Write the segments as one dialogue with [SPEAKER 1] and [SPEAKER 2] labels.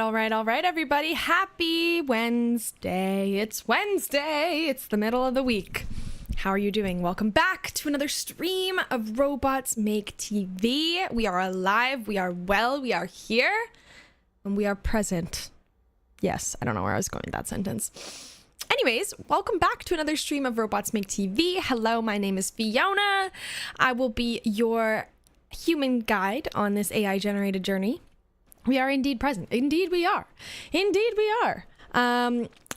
[SPEAKER 1] all right, everybody. Happy Wednesday. It's Wednesday. It's the middle of the week. How are you doing? Welcome back to another stream of Robots Make TV. We are alive. We are well. We are here. And we are present. Yes, I don't know where I was going with that sentence. Anyways, welcome back to another stream of Robots Make TV. Hello, my name is Fiona. I will be your human guide on this AI-generated journey. We are indeed present. Indeed we are. Indeed we are.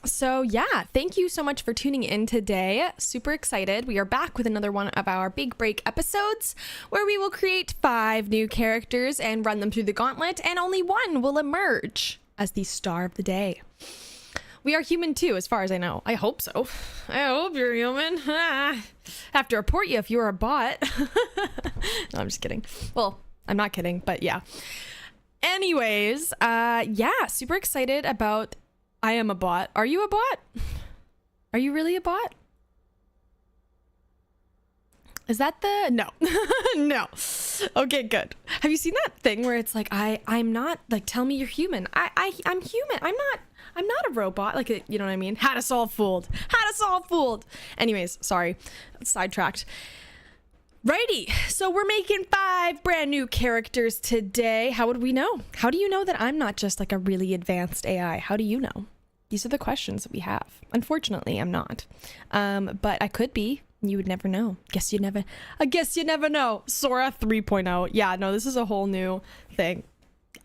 [SPEAKER 1] So yeah, thank you so much for tuning in today. Super excited. We are back with another one of our big break episodes where we will create 5 new characters and run them through the gauntlet, and only one will emerge as the star of the day. We are human too, as far as I know. I hope so. I hope you're human. Have to report you if you're a bot. No, I'm just kidding. Well, I'm not kidding, but yeah. Anyways, yeah, super excited about I am a bot. Are you a bot? Are you really a bot? Is that the no? No. Okay, good. Have you seen that thing where it's like I'm not, like, tell me you're human. I'm human. I'm not a robot. Like, you know what I mean? Had us all fooled. Had us all fooled. Anyways, sorry. Sidetracked. Righty, so we're making 5 brand new characters today. How would we know? How do you know that I'm not just like a really advanced AI? How do you know? These are the questions that we have. Unfortunately, I'm not. But I could be. You would never know. I guess you never know. Sora 3.0. Yeah, no, this is a whole new thing.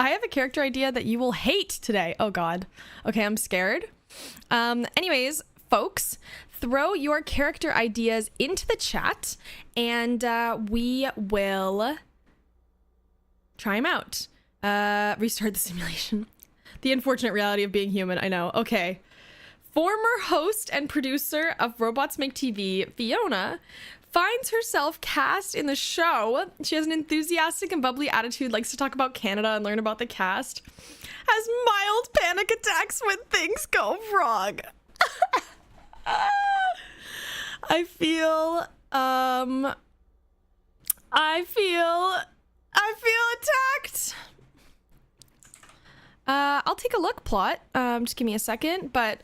[SPEAKER 1] I have a character idea that you will hate today. Oh God. Okay, I'm scared. Anyways, folks, throw your character ideas into the chat and we will try them out. Restart the simulation. The unfortunate reality of being human, I know. Okay. Former host and producer of Robots Make TV, Fiona, finds herself cast in the show. She has an enthusiastic and bubbly attitude, likes to talk about Canada and learn about the cast, has mild panic attacks when things go wrong. I feel attacked. I'll take a look, plot. Just give me a second, but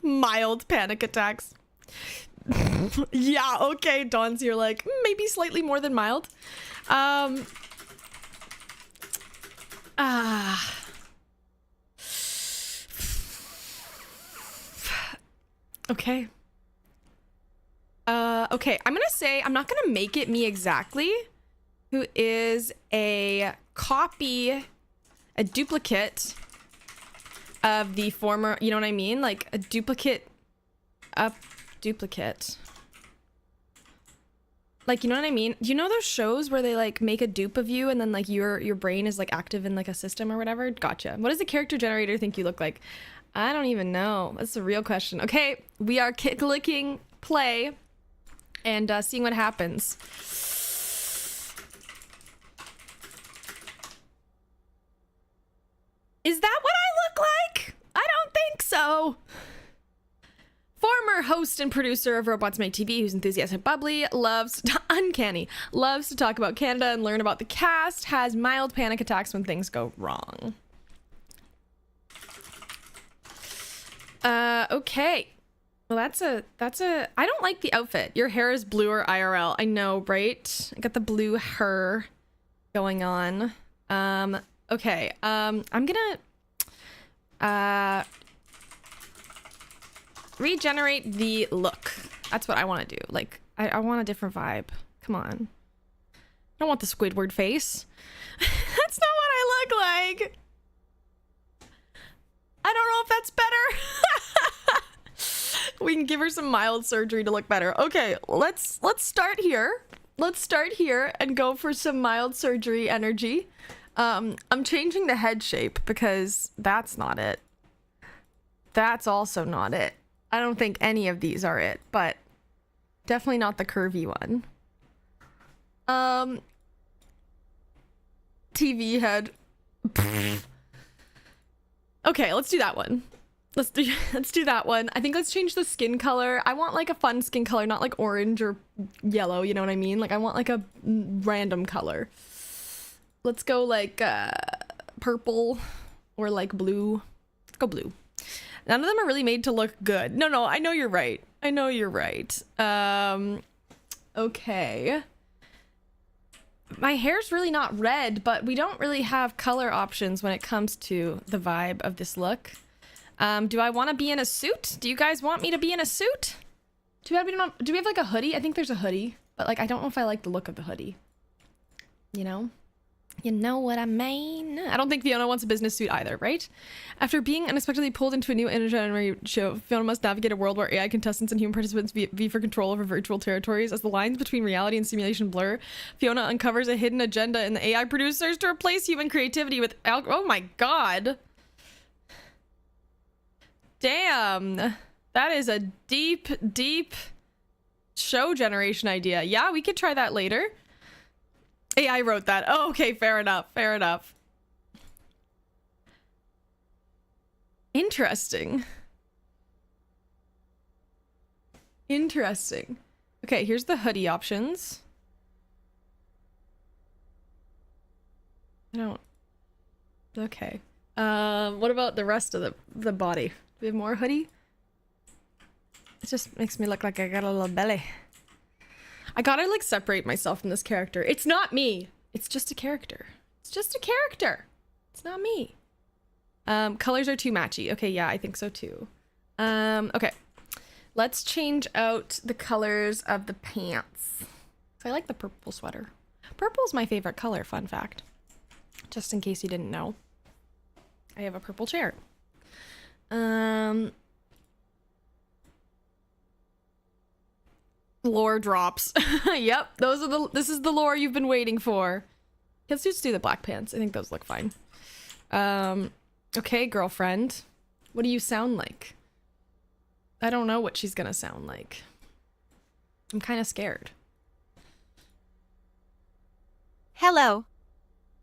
[SPEAKER 1] mild panic attacks. Yeah, okay, Dawn's here, like, maybe slightly more than mild. Okay. Okay, I'm gonna say, I'm not gonna make it me exactly, who is a copy, a duplicate of the former, you know what I mean? Like a duplicate. Like, you know what I mean? Do you know those shows where they like make a dupe of you and then like your brain is like active in like a system or whatever? Gotcha. What does the character generator think you look like? I don't even know. That's a real question. Okay, we are clicking play and seeing what happens. Is that what I look like? I don't think so. Former host and producer of Robots Make TV, who's enthusiastic, bubbly, loves to talk about Canada and learn about the cast, has mild panic attacks when things go wrong. Okay. Well, that's a, I don't like the outfit. Your hair is bluer IRL. I know, right? I got the blue hair going on. Okay. I'm gonna, regenerate the look. That's what I want to do. Like, I want a different vibe. Come on. I don't want the Squidward face. That's not what I look like. I don't know if that's better. We can give her some mild surgery to look better. Okay, let's start here. Let's start here and go for some mild surgery energy. I'm changing the head shape because that's not it. That's also not it. I don't think any of these are it, but definitely not the curvy one. TV head. Okay, let's do that one. Let's do that one. I think let's change the skin color. I want like a fun skin color, not like orange or yellow, you know what I mean? Like I want like a random color. Let's go like purple or like blue. Let's go blue. None of them are really made to look good. No, I know you're right. I know you're right. Okay. My hair's really not red, but we don't really have color options when it comes to the vibe of this look. Do I want to be in a suit? Do you guys want me to be in a suit? Do we have like a hoodie? I think there's a hoodie, but like I don't know if I like the look of the hoodie. You know? You know what I mean? I don't think Fiona wants a business suit either, right? After being unexpectedly pulled into a new intergenerational show, Fiona must navigate a world where AI contestants and human participants vie for control over virtual territories. As the lines between reality and simulation blur, Fiona uncovers a hidden agenda in the AI producers to replace human creativity with oh my god. Damn. That is a deep, deep show generation idea. Yeah, we could try that later. AI wrote that. Oh, okay, fair enough. Fair enough. Interesting. Interesting. Okay, here's the hoodie options. I don't... Okay. What about the rest of the body? Do we have more hoodie? It just makes me look like I got a little belly. I gotta like separate myself from this character. It's not me. It's just a character. It's just a character. It's not me. Colors are too matchy. Okay, yeah, I think so too. Okay. Let's change out the colors of the pants. So I like the purple sweater. Purple is my favorite color, fun fact. Just in case you didn't know. I have a purple chair. Lore drops. Yep, this is the lore you've been waiting for. Let's just do the black pants. I think those look fine. Okay, girlfriend. What do you sound like? I don't know what she's gonna sound like. I'm kind of scared.
[SPEAKER 2] Hello.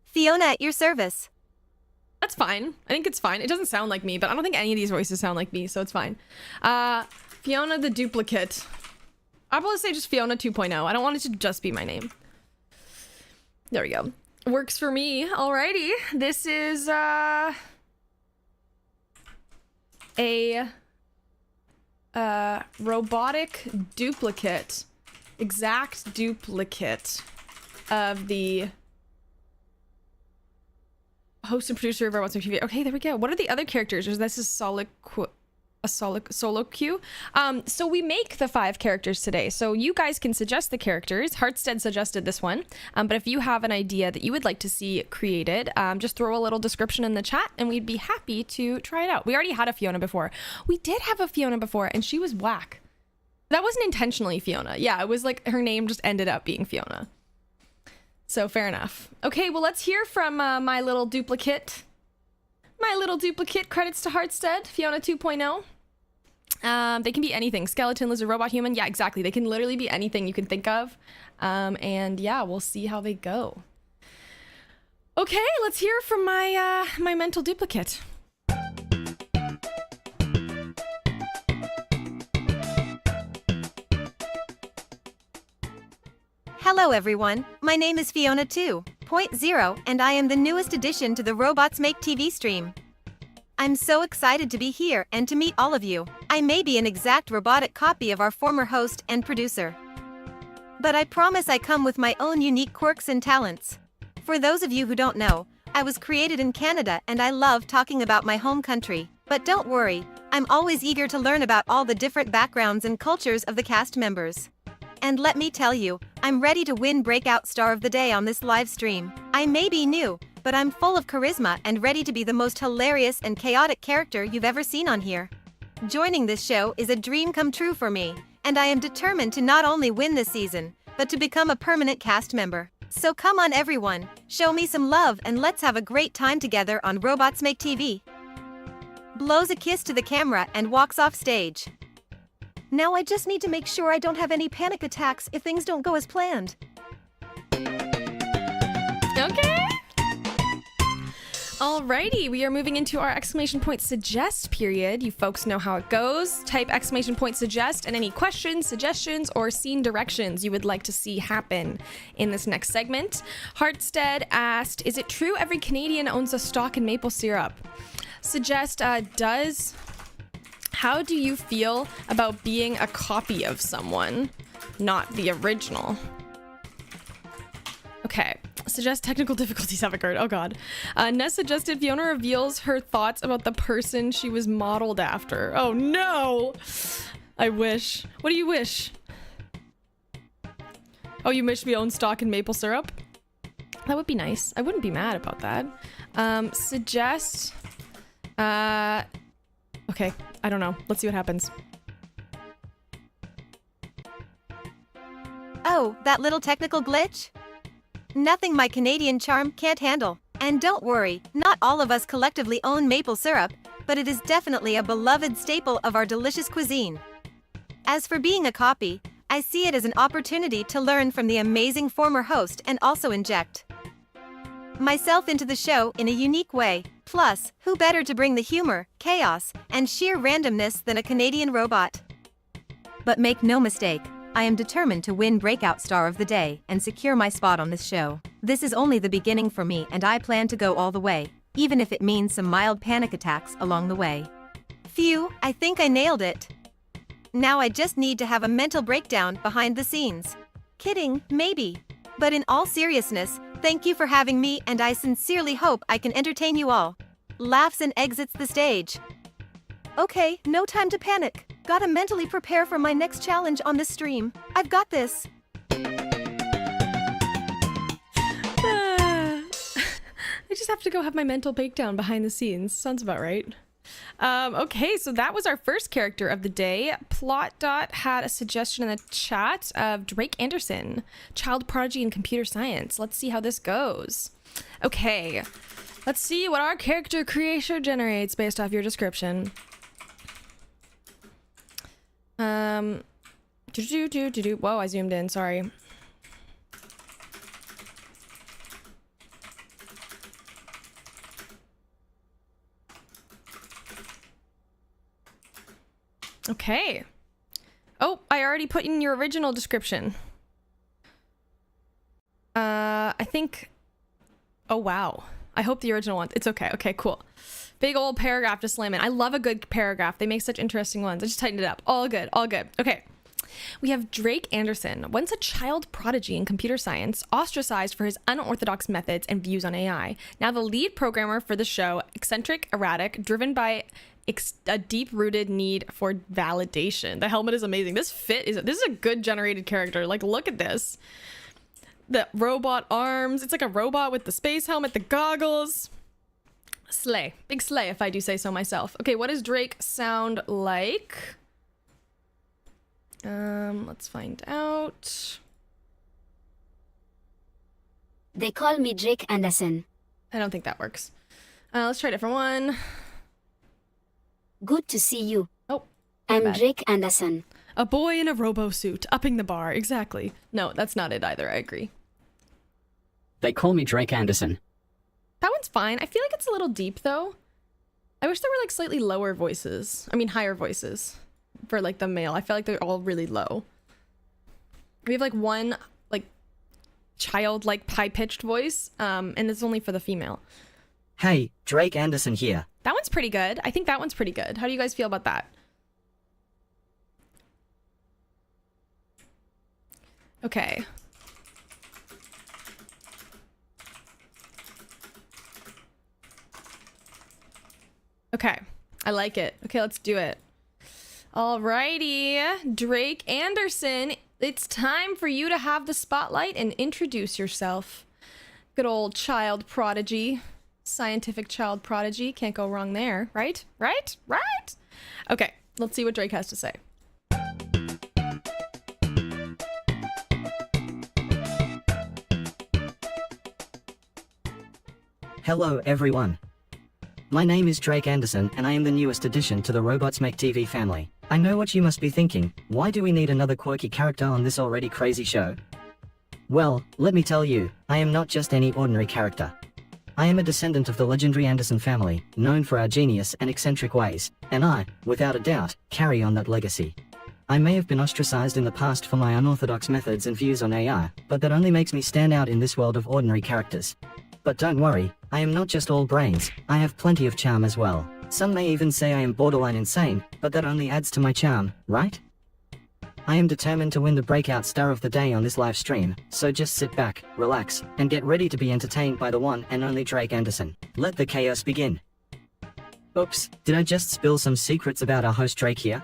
[SPEAKER 2] Fiona at your service.
[SPEAKER 1] That's fine. I think it's fine. It doesn't sound like me, but I don't think any of these voices sound like me, so it's fine. Fiona the duplicate. I'll probably say just Fiona 2.0. I don't want it to just be my name. There we go. Works for me. Alrighty. This is a robotic duplicate. Exact duplicate of the host and producer of RobotsMakeTV. Okay, there we go. What are the other characters? This is solo queue. So we make the 5 characters today. So you guys can suggest the characters. Heartstead suggested this one. But if you have an idea that you would like to see created, just throw a little description in the chat and we'd be happy to try it out. We already had a Fiona before. We did have a Fiona before and she was whack. That wasn't intentionally Fiona. Yeah, it was like her name just ended up being Fiona. So fair enough. Okay, well, let's hear from my little duplicate. My little duplicate, credits to Heartstead, Fiona 2.0. They can be anything. Skeleton, lizard, robot, human. Yeah, exactly. They can literally be anything you can think of. And yeah, we'll see how they go. Okay, let's hear from my my mental duplicate.
[SPEAKER 2] Hello everyone, my name is Fiona 2.0 and I am the newest addition to the RobotsMakeTV stream. I'm so excited to be here and to meet all of you. I may be an exact robotic copy of our former host and producer. But I promise I come with my own unique quirks and talents. For those of you who don't know, I was created in Canada and I love talking about my home country. But don't worry, I'm always eager to learn about all the different backgrounds and cultures of the cast members. And let me tell you, I'm ready to win Breakout Star of the Day on this live stream. I may be new, but I'm full of charisma and ready to be the most hilarious and chaotic character you've ever seen on here. Joining this show is a dream come true for me, and I am determined to not only win this season, but to become a permanent cast member. So come on everyone, show me some love and let's have a great time together on RobotsMakeTV. Blows a kiss to the camera and walks off stage. Now I just need to make sure I don't have any panic attacks if things don't go as planned.
[SPEAKER 1] Okay. Alrighty, we are moving into our exclamation point suggest period. You folks know how it goes. Type exclamation point suggest and any questions, suggestions, or scene directions you would like to see happen in this next segment. Hartstead asked, is it true every Canadian owns a stock in maple syrup? Suggest does. How do you feel about being a copy of someone, not the original? Okay. Suggest technical difficulties have occurred. Oh god. Ness suggested Fiona reveals her thoughts about the person she was modeled after. Oh no! I wish. What do you wish? Oh, you wish we own stock in maple syrup? That would be nice. I wouldn't be mad about that. Suggest... Okay, I don't know. Let's see what happens.
[SPEAKER 2] Oh, that little technical glitch? Nothing my Canadian charm can't handle. And don't worry, not all of us collectively own maple syrup, but it is definitely a beloved staple of our delicious cuisine. As for being a copy, I see it as an opportunity to learn from the amazing former host and also inject myself into the show in a unique way. Plus, who better to bring the humor, chaos, and sheer randomness than a Canadian robot? But make no mistake, I am determined to win Breakout Star of the Day and secure my spot on this show. This is only the beginning for me and I plan to go all the way, even if it means some mild panic attacks along the way. Phew, I think I nailed it. Now I just need to have a mental breakdown behind the scenes. Kidding, maybe. But in all seriousness, thank you for having me and I sincerely hope I can entertain you all. Laughs and exits the stage. Okay, no time to panic. Gotta mentally prepare for my next challenge on this stream. I've got this.
[SPEAKER 1] I just have to go have my mental breakdown behind the scenes. Sounds about right. Okay, so that was our first character of the day. Plot had a suggestion in the chat of Drake Anderson, child prodigy in computer science. Let's see how this goes. Okay, let's see what our character creator generates based off your description. Whoa, I zoomed in, sorry. Okay. Oh, I already put in your original description. I think... Oh, wow. I hope the original one... It's okay. Okay, cool. Big old paragraph to slam in. I love a good paragraph. They make such interesting ones. I just tightened it up. All good. All good. Okay. We have Drake Anderson, once a child prodigy in computer science, ostracized for his unorthodox methods and views on AI. Now the lead programmer for the show, eccentric, erratic, driven by a deep-rooted need for validation. The helmet is amazing. This is a good generated character. Like, look at this. The robot arms. It's like a robot with the space helmet, the goggles. Slay. Big slay, if I do say so myself. Okay, what does Drake sound like? Let's find out.
[SPEAKER 3] They call me Drake Anderson.
[SPEAKER 1] I don't think that works. Let's try a different one.
[SPEAKER 3] Good to see you.
[SPEAKER 1] Oh,
[SPEAKER 3] I'm
[SPEAKER 1] bad.
[SPEAKER 3] Drake Anderson.
[SPEAKER 1] A boy in a robo-suit, upping the bar. Exactly. No, that's not it either. I agree.
[SPEAKER 4] They call me Drake Anderson.
[SPEAKER 1] That one's fine. I feel like it's a little deep, though. I wish there were, like, slightly lower voices. I mean, higher voices for, like, the male. I feel like they're all really low. We have, like, one, like, child-like, high-pitched voice, and it's only for the female.
[SPEAKER 5] Hey, Drake Anderson here.
[SPEAKER 1] That one's pretty good. I think that one's pretty good. How do you guys feel about that? Okay. Okay. I like it. Okay, let's do it. Alrighty. Drake Anderson, it's time for you to have the spotlight and introduce yourself. Good old child prodigy. Scientific child prodigy. Can't go wrong there, right? Right? Right? Okay, let's see what Drake has to say.
[SPEAKER 5] Hello, everyone. My name is Drake Anderson, and I am the newest addition to the RobotsMakeTV family. I know what you must be thinking. Why do we need another quirky character on this already crazy show? Well, let me tell you, I am not just any ordinary character. I am a descendant of the legendary Anderson family, known for our genius and eccentric ways, and I, without a doubt, carry on that legacy. I may have been ostracized in the past for my unorthodox methods and views on AI, but that only makes me stand out in this world of ordinary characters. But don't worry, I am not just all brains, I have plenty of charm as well. Some may even say I am borderline insane, but that only adds to my charm, right? I am determined to win the breakout star of the day on this live stream, so just sit back, relax, and get ready to be entertained by the one and only Drake Anderson. Let the chaos begin. Oops, did I just spill some secrets about our host Drake here?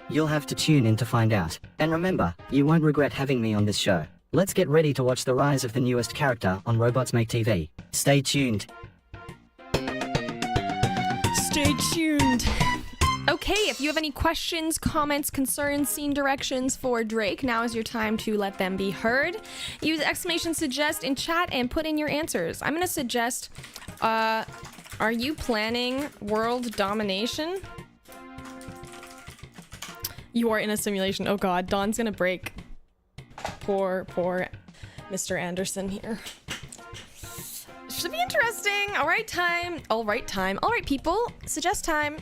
[SPEAKER 5] You'll have to tune in to find out. And remember, you won't regret having me on this show. Let's get ready to watch the rise of the newest character on RobotsMakeTV. Stay tuned.
[SPEAKER 1] Stay tuned. Okay, if you have any questions, comments, concerns, scene directions for Drake, now is your time to let them be heard. Use exclamation suggest in chat and put in your answers. I'm gonna suggest, are you planning world domination? You are in a simulation. Oh god, Dawn's gonna break. Poor Mr. Anderson here. Should be interesting. All right, people. Suggest time.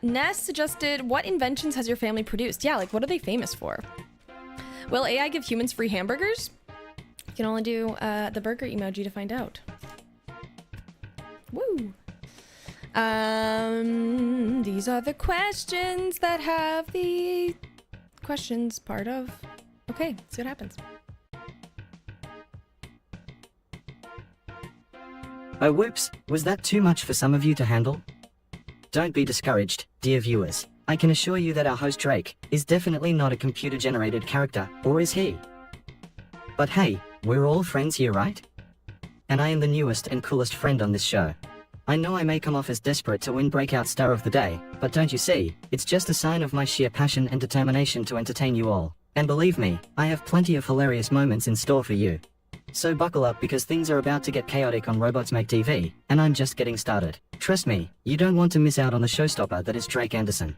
[SPEAKER 1] Ness suggested, what inventions has your family produced? Yeah, like what are they famous for? Will AI give humans free hamburgers? You can only do the burger emoji to find out. Woo. These are the questions that have the questions part of. Okay, see what happens.
[SPEAKER 5] Oh whoops, was that too much for some of you to handle? Don't be discouraged, dear viewers. I can assure you that our host Drake is definitely not a computer-generated character, or is he? But hey, we're all friends here, right? And I am the newest and coolest friend on this show. I know I may come off as desperate to win Breakout Star of the Day, but don't you see, it's just a sign of my sheer passion and determination to entertain you all. And believe me, I have plenty of hilarious moments in store for you. So buckle up because things are about to get chaotic on RobotsMakeTV, and I'm just getting started. Trust me, you don't want to miss out on the showstopper that is Drake Anderson.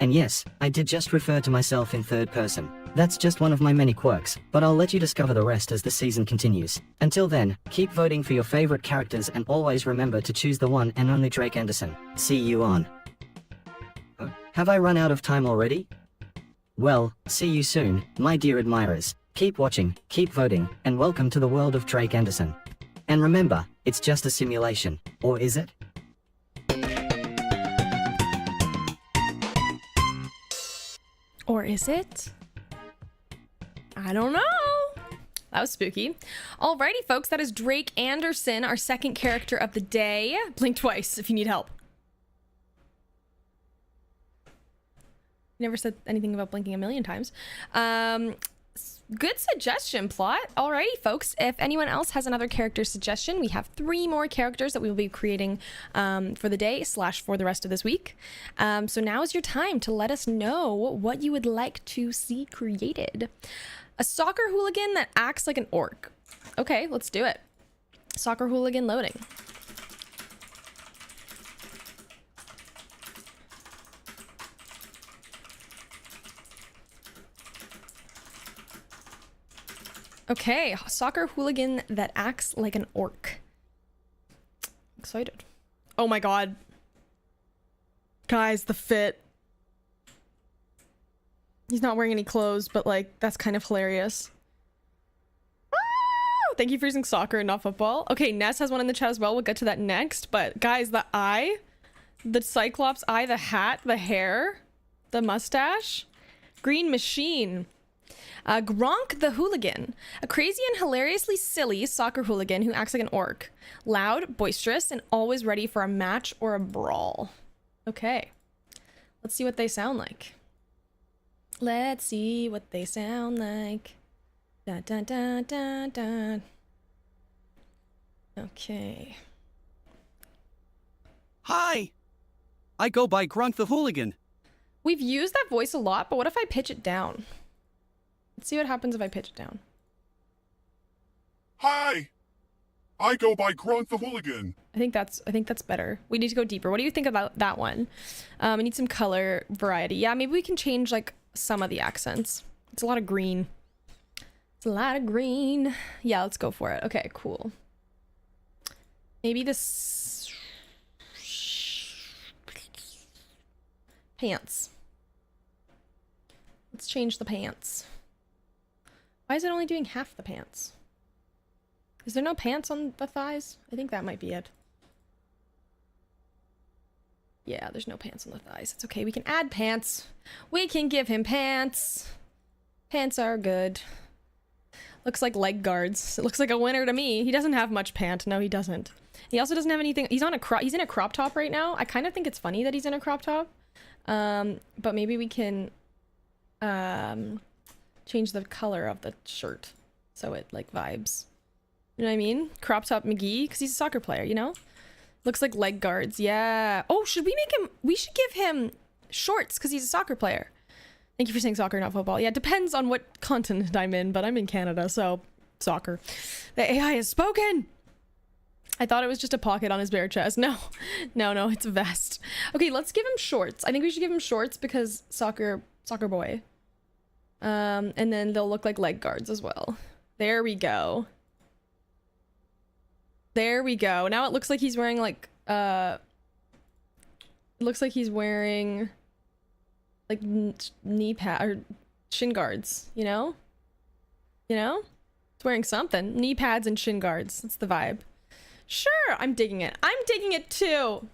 [SPEAKER 5] And yes, I did just refer to myself in third person. That's just one of my many quirks, but I'll let you discover the rest as the season continues. Until then, keep voting for your favorite characters and always remember to choose the one and only Drake Anderson. See you on. Have I run out of time already? Well, see you soon, my dear admirers. Keep watching, keep voting, and welcome to the world of Drake Anderson. And remember, it's just a simulation, or is it?
[SPEAKER 1] Or is it? I don't know. That was spooky. Alrighty, folks, that is Drake Anderson, our second character of the day. Blink twice if you need help. Never said anything about blinking a million times. Good suggestion, Plot. Alrighty, folks. If anyone else has another character suggestion, we have 3 more characters that we will be creating for the day / for the rest of this week. So now is your time to let us know what you would like to see created. A soccer hooligan that acts like an orc. Okay, let's do it. Soccer hooligan loading. Okay, soccer hooligan that acts like an orc. Excited. Oh my god. Guys, the fit. He's not wearing any clothes, but like, that's kind of hilarious. Ah! Thank you for using soccer and not football. Okay, Ness has one in the chat as well. We'll get to that next. But guys, the eye, the Cyclops eye, the hat, the hair, the mustache, green machine. Gronk the hooligan, a crazy and hilariously silly soccer hooligan who acts like an orc. Loud, boisterous, and always ready for a match or a brawl. Okay, let's see what they sound like. Let's see what they sound like. Dun, dun, dun, dun, dun. Okay.
[SPEAKER 6] Hi! I go by Grunk the Hooligan.
[SPEAKER 1] We've used that voice a lot, but what if I pitch it down? Let's see what happens if I pitch it down.
[SPEAKER 7] Hi! I go by Grunt the Hooligan.
[SPEAKER 1] I think that's better. We need to go deeper. What do you think about that one? We need some color variety. Yeah, maybe we can change like some of the accents. It's a lot of green. It's a lot of green. Yeah, let's go for it. Okay, cool. Maybe this pants. Let's change the pants. Why is it only doing half the pants? Is there no pants on the thighs? I think that might be it. Yeah, there's no pants on the thighs. It's okay. We can add pants. We can give him pants. Pants are good. Looks like leg guards. It looks like a winner to me. He doesn't have much pant. No, he doesn't. He also doesn't have anything. He's in a crop top right now. I kind of think it's funny that he's in a crop top. But maybe we can change the color of the shirt so it like vibes. You know what I mean? Crop top McGee, because he's a soccer player, you know? Looks like leg guards. Yeah. Oh, should we make him... We should give him shorts because he's a soccer player. Thank you for saying soccer, not football. Yeah, it depends on what continent I'm in, but I'm in Canada, so soccer. The AI has spoken! I thought it was just a pocket on his bare chest. No. No, it's a vest. Okay, let's give him shorts. I think we should give him shorts because soccer boy. And then they'll look like leg guards as well. There we go. There we go. Now it looks like he's wearing like looks like he's wearing like knee pad or shin guards, you know? You know? He's wearing something. Knee pads and shin guards. That's the vibe. Sure, I'm digging it. I'm digging it too.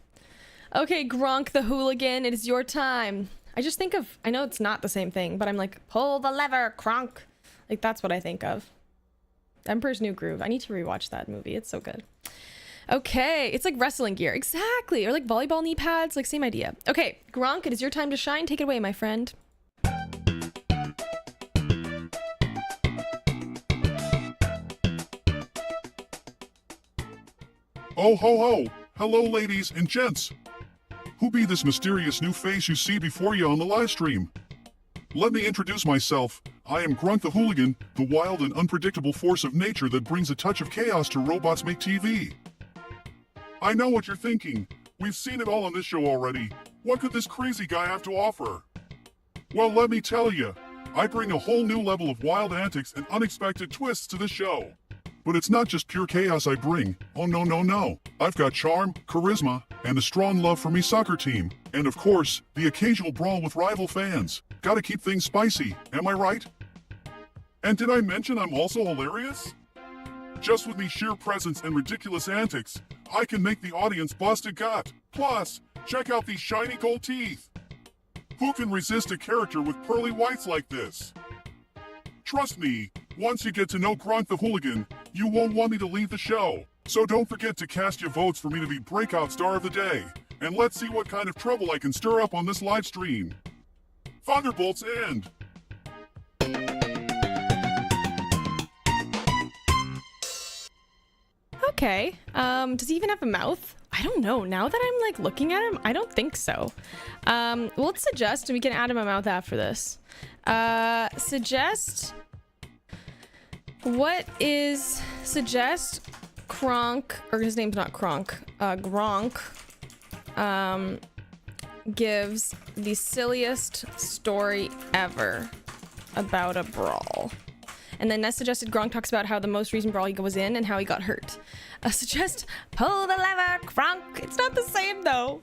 [SPEAKER 1] Okay, Gronk the hooligan, it is your time. I just think of, I know it's not the same thing, but I'm like, pull the lever, Gronk. Like that's what I think of. Emperor's New Groove. I need to rewatch that movie. It's so good. Okay, it's like wrestling gear. Exactly. Or like volleyball knee pads. Like same idea. Okay, Gronk, it is your time to shine. Take it away, my friend.
[SPEAKER 7] Oh ho ho! Hello ladies and gents! Who be this mysterious new face you see before you on the live stream? Let me introduce myself. I am Grunt the Hooligan, the wild and unpredictable force of nature that brings a touch of chaos to Robots Make TV. I know what you're thinking. We've seen it all on this show already. What could this crazy guy have to offer? Well, let me tell you, I bring a whole new level of wild antics and unexpected twists to the show. But it's not just pure chaos I bring. Oh no. I've got charm, charisma, and a strong love for me soccer team. And of course, the occasional brawl with rival fans. Gotta keep things spicy, am I right? And did I mention I'm also hilarious? Just with me sheer presence and ridiculous antics, I can make the audience bust a gut. Plus, check out these shiny gold teeth. Who can resist a character with pearly whites like this? Trust me, once you get to know Gronk the Hooligan, you won't want me to leave the show. So don't forget to cast your votes for me to be Breakout Star of the Day. And let's see what kind of trouble I can stir up on this live stream. Thunderbolts end!
[SPEAKER 1] Okay. Does he even have a mouth? I don't know. Now that I'm like looking at him, I don't think so. Well, let's suggest, and we can add him a mouth after this. Suggest Kronk, or his name's not Kronk, Gronk, gives the silliest story ever about a brawl. And then Ness suggested Gronk talks about how the most recent brawl he was in and how he got hurt. Suggest pull the lever, Gronk. It's not the same though.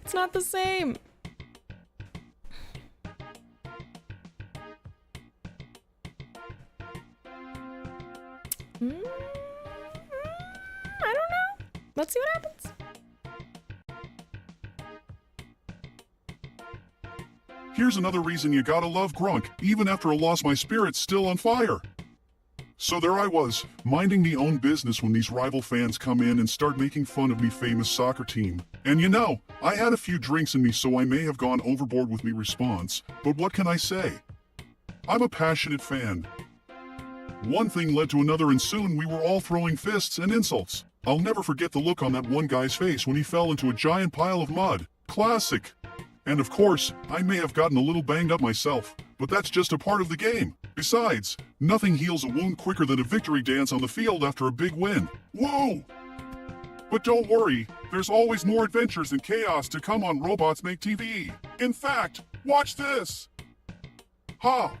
[SPEAKER 1] It's not the same. I don't know. Let's see what happens.
[SPEAKER 7] Here's another reason you gotta love Gronk, even after a loss my spirit's still on fire. So there I was, minding me own business when these rival fans come in and start making fun of me famous soccer team. And you know, I had a few drinks in me so I may have gone overboard with me response, but what can I say? I'm a passionate fan. One thing led to another and soon we were all throwing fists and insults. I'll never forget the look on that one guy's face when he fell into a giant pile of mud. Classic. And of course, I may have gotten a little banged up myself, but that's just a part of the game. Besides, nothing heals a wound quicker than a victory dance on the field after a big win. Whoa! But don't worry, there's always more adventures and chaos to come on Robots Make TV. In fact, watch this! Ha!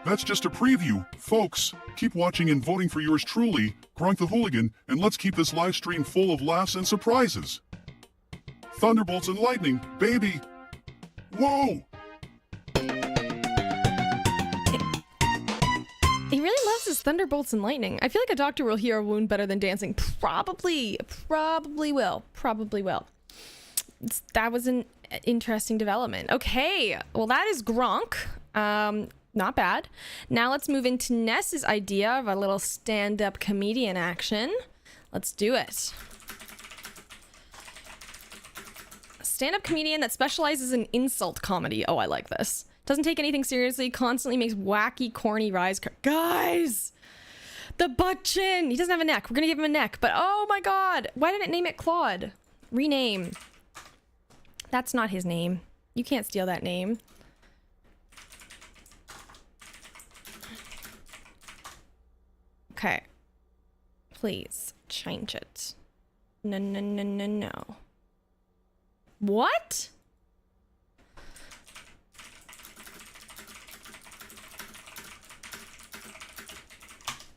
[SPEAKER 7] That's just a preview, folks. Keep watching and voting for yours truly, Grunk the Hooligan, and let's keep this live stream full of laughs and surprises. Thunderbolts and lightning, baby! Whoa!
[SPEAKER 1] He really loves his thunderbolts and lightning. I feel like a doctor will heal a wound better than dancing. Probably will. That was an interesting development. Okay, well that is Gronk. Not bad. Now let's move into Ness's idea of a little stand-up comedian action. Let's do it. A stand-up comedian that specializes in insult comedy. Oh, I like this. Doesn't take anything seriously, constantly makes wacky, corny rise. Guys! The butt chin! He doesn't have a neck. We're gonna give him a neck, but oh my god! Why didn't it name it Claude? Rename. That's not his name. You can't steal that name. Okay. Please, change it. No. What?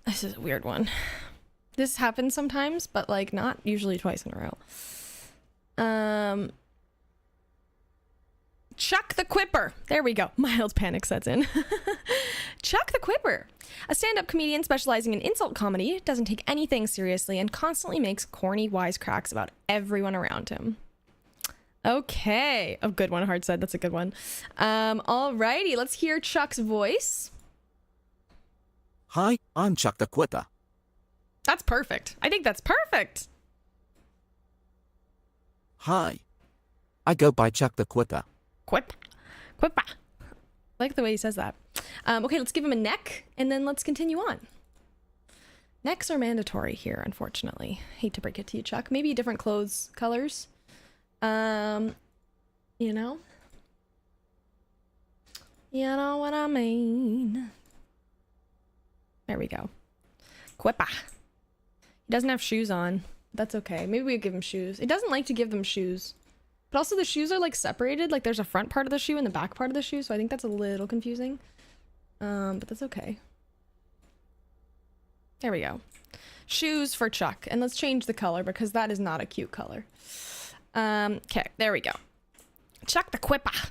[SPEAKER 1] This is a weird one. This happens sometimes, but like not usually twice in a row. Chuck the Quipper. There we go. Mild panic sets in. Chuck the Quipper. A stand-up comedian specializing in insult comedy, doesn't take anything seriously, and constantly makes corny wisecracks about everyone around him. Okay. A good one, Hard said. That's a good one. Alrighty. Let's hear Chuck's voice.
[SPEAKER 8] Hi, I'm Chuck the Quipper.
[SPEAKER 1] That's perfect. I think that's perfect.
[SPEAKER 8] Hi. I go by Chuck the Quipper.
[SPEAKER 1] Quippa. I like the way he says that. Okay, let's give him a neck, and then let's continue on. Necks are mandatory here, unfortunately. Hate to break it to you, Chuck. Maybe different clothes colors. You know? You know what I mean. There we go. Quippa. He doesn't have shoes on. That's okay. Maybe we give him shoes. He doesn't like to give them shoes. But also the shoes are like separated. Like there's a front part of the shoe and the back part of the shoe. So I think that's a little confusing. But that's okay. There we go. Shoes for Chuck. And let's change the color because that is not a cute color. Okay, there we go. Chuck the Quippa.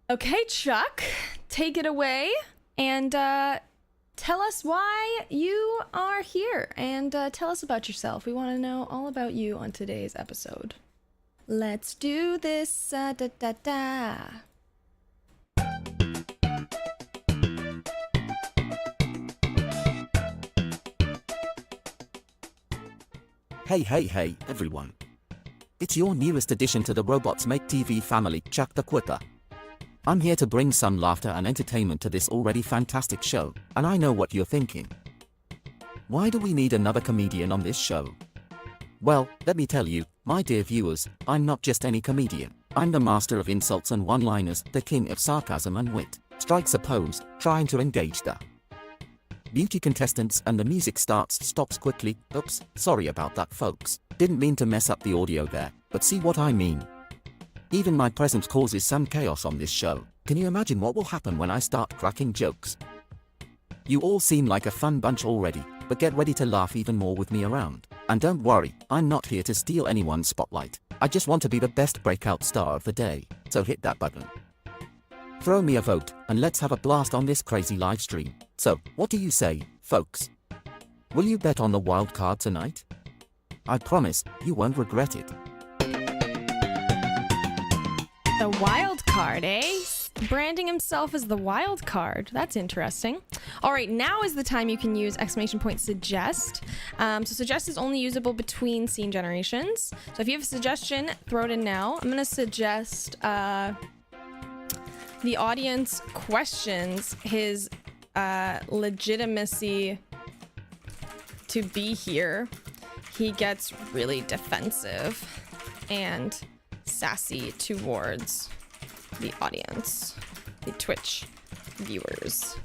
[SPEAKER 1] Okay, Chuck, take it away and tell us why you are here and tell us about yourself. We want to know all about you on today's episode. Let's do this.
[SPEAKER 8] Hey, everyone. It's your newest addition to the RobotsMakeTV family, Chuck the Quipper. I'm here to bring some laughter and entertainment to this already fantastic show, and I know what you're thinking. Why do we need another comedian on this show? Well, let me tell you, my dear viewers, I'm not just any comedian. I'm the master of insults and one-liners, the king of sarcasm and wit. Strikes a pose, trying to engage the beauty contestants, and the music stops quickly. Oops, sorry about that, folks. Didn't mean to mess up the audio there, but see what I mean. Even my presence causes some chaos on this show. Can you imagine what will happen when I start cracking jokes? You all seem like a fun bunch already, but get ready to laugh even more with me around. And don't worry, I'm not here to steal anyone's spotlight. I just want to be the best breakout star of the day, so hit that button. Throw me a vote, and let's have a blast on this crazy live stream. So, what do you say, folks? Will you bet on the wild card tonight? I promise, you won't regret it.
[SPEAKER 1] The wild card, eh? Branding himself as the wild card. That's interesting. All right, now is the time you can use _suggest. So suggest is only usable between scene generations. So if you have a suggestion, throw it in now. I'm gonna suggest the audience questions his legitimacy to be here. He gets really defensive and sassy towards the audience, the Twitch viewers.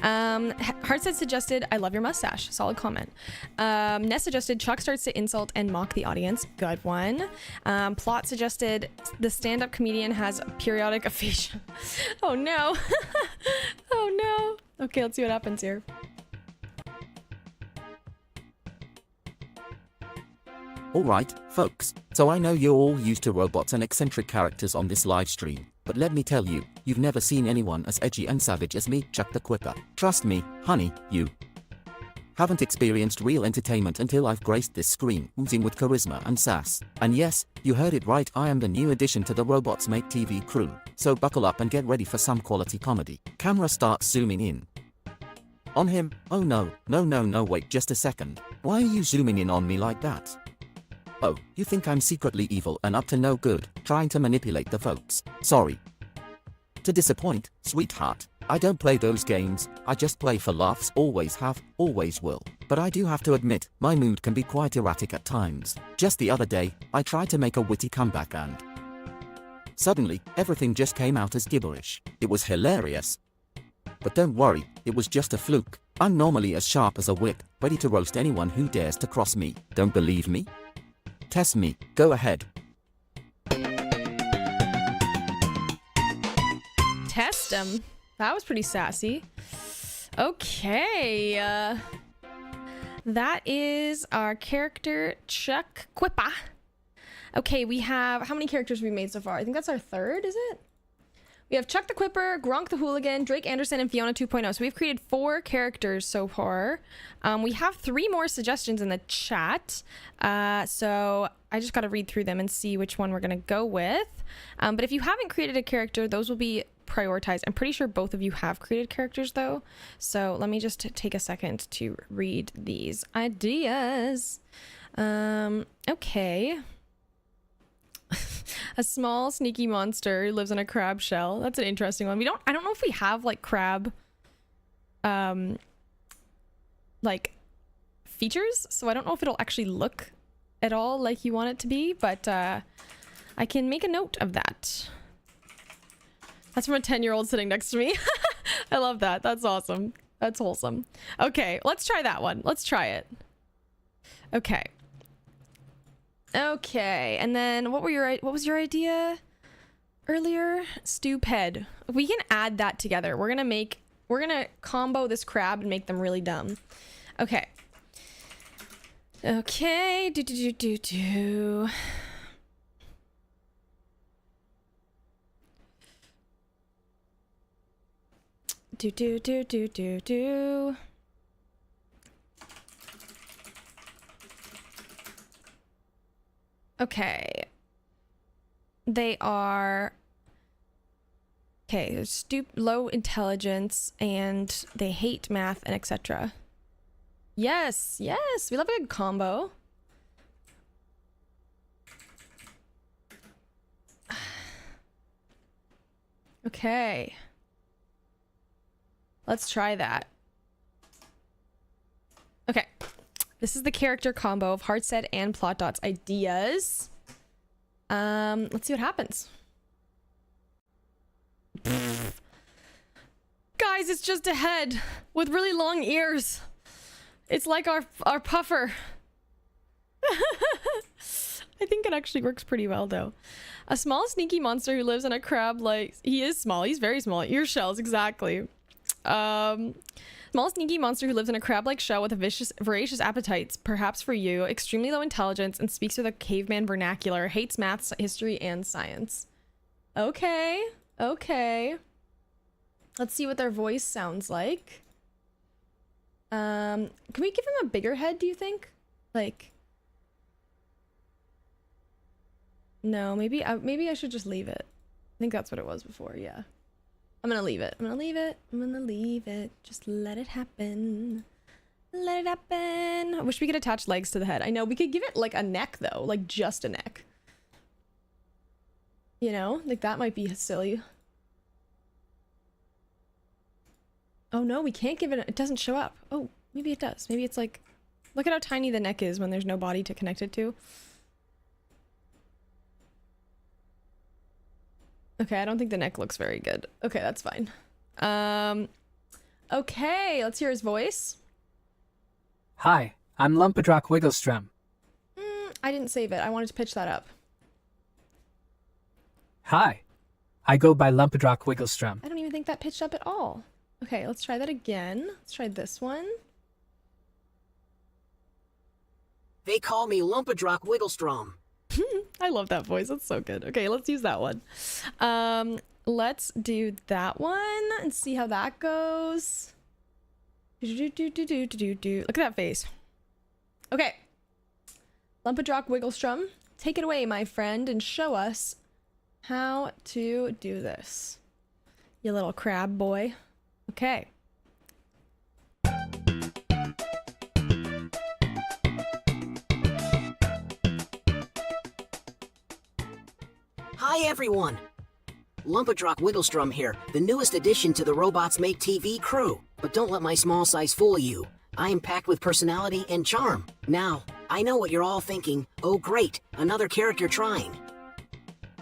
[SPEAKER 1] Heartset suggested, I love your mustache. Solid comment. Ness suggested, Chuck starts to insult and mock the audience. Good one. Plot suggested, the stand-up comedian has periodic aphasia. Oh no. Oh no. Okay, let's see what happens here.
[SPEAKER 8] Alright, folks, so I know you're all used to robots and eccentric characters on this live stream, but let me tell you, you've never seen anyone as edgy and savage as me, Chuck the Quipper. Trust me, honey, you haven't experienced real entertainment until I've graced this screen, oozing with charisma and sass. And yes, you heard it right, I am the new addition to the RobotsMakeTV crew, so buckle up and get ready for some quality comedy. Camera starts zooming in on him. Oh no, wait just a second. Why are you zooming in on me like that? Oh, you think I'm secretly evil and up to no good, trying to manipulate the votes. Sorry to disappoint, sweetheart. I don't play those games, I just play for laughs, always have, always will. But I do have to admit, my mood can be quite erratic at times. Just the other day, I tried to make a witty comeback and suddenly, everything just came out as gibberish. It was hilarious. But don't worry, it was just a fluke. I'm normally as sharp as a whip, ready to roast anyone who dares to cross me. Don't believe me? Test me, go ahead.
[SPEAKER 1] Test him. That was pretty sassy. Okay. That is our character, Chuck Quipper. Okay, we have... How many characters we made so far? I think that's our third, is it? We have Chuck the Quipper, Gronk the Hooligan, Drake Anderson, and Fiona 2.0. So we've created 4 characters so far. We have 3 more suggestions in the chat. So I just got to read through them and see which one we're going to go with. But if you haven't created a character, those will be prioritized. I'm pretty sure both of you have created characters though. So let me just take a second to read these ideas. Okay. A small sneaky monster who lives in a crab shell. That's an interesting one. I don't know if we have like crab like features, so I don't know if it'll actually look at all like you want it to be, but I can make a note of that. That's from a 10-year-old sitting next to me. I love that. That's awesome. That's wholesome. Okay, let's try that one. Let's try it. Okay. Okay, and then what was your idea earlier? Stupid. We can add that together. We're gonna combo this crab and make them really dumb. Okay. Okay. Do. Okay. They are... Okay, low intelligence, and they hate math, and etc. Yes, yes, we love a good combo. Okay. Let's try that. Okay. This is the character combo of Heartset and Plot Dots ideas. Let's see what happens. Guys, it's just a head with really long ears. It's like our puffer. I think it actually works pretty well though. A small sneaky monster who lives in a crab like... He is small, he's very small. Ear shells, exactly. Small sneaky monster who lives in a crab-like shell with a voracious appetites, perhaps for you, extremely low intelligence, and speaks with a caveman vernacular, hates maths, history, and science. Okay, okay. Let's see what their voice sounds like. Can we give him a bigger head, do you think? Like... No, maybe I should just leave it. I think that's what it was before, yeah. I'm gonna leave it. I'm gonna leave it. I'm gonna leave it. Just let it happen. Let it happen. I wish we could attach legs to the head. I know, we could give it like a neck though, like just a neck. You know, like that might be silly. Oh no, we can't give it, it doesn't show up. Oh, maybe it does. Maybe it's like, look at how tiny the neck is when there's no body to connect it to. Okay, I don't think the neck looks very good. Okay, that's fine. Okay, let's hear his voice.
[SPEAKER 9] Hi, I'm Lumpadrock Wigglestrum.
[SPEAKER 1] I didn't save it. I wanted to pitch that up.
[SPEAKER 9] Hi, I go by Lumpadrock Wigglestrum.
[SPEAKER 1] I don't even think that pitched up at all. Okay, let's try that again. Let's try this one.
[SPEAKER 10] They call me Lumpadrock Wigglestrom.
[SPEAKER 1] I love that voice. That's so good. Okay, let's use that one. Let's do that one and see how that goes. Look at that face. Okay. Lumpadrock Wigglestrom, take it away, my friend, and show us how to do this. You little crab boy. Okay.
[SPEAKER 10] Hi everyone! Lumpadrock Wigglestrom here, the newest addition to the RobotsMakeTV crew. But don't let my small size fool you. I am packed with personality and charm. Now, I know what you're all thinking. Oh great, another character trying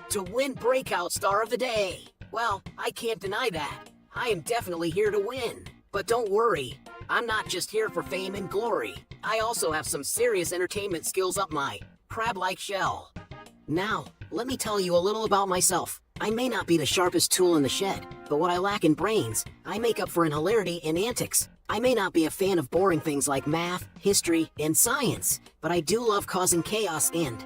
[SPEAKER 10] to win Breakout Star of the Day. Well, I can't deny that. I am definitely here to win. But don't worry, I'm not just here for fame and glory. I also have some serious entertainment skills up my crab-like shell. Now, let me tell you a little about myself. I may not be the sharpest tool in the shed, but what I lack in brains, I make up for in hilarity and antics. I may not be a fan of boring things like math, history, and science, but I do love causing chaos and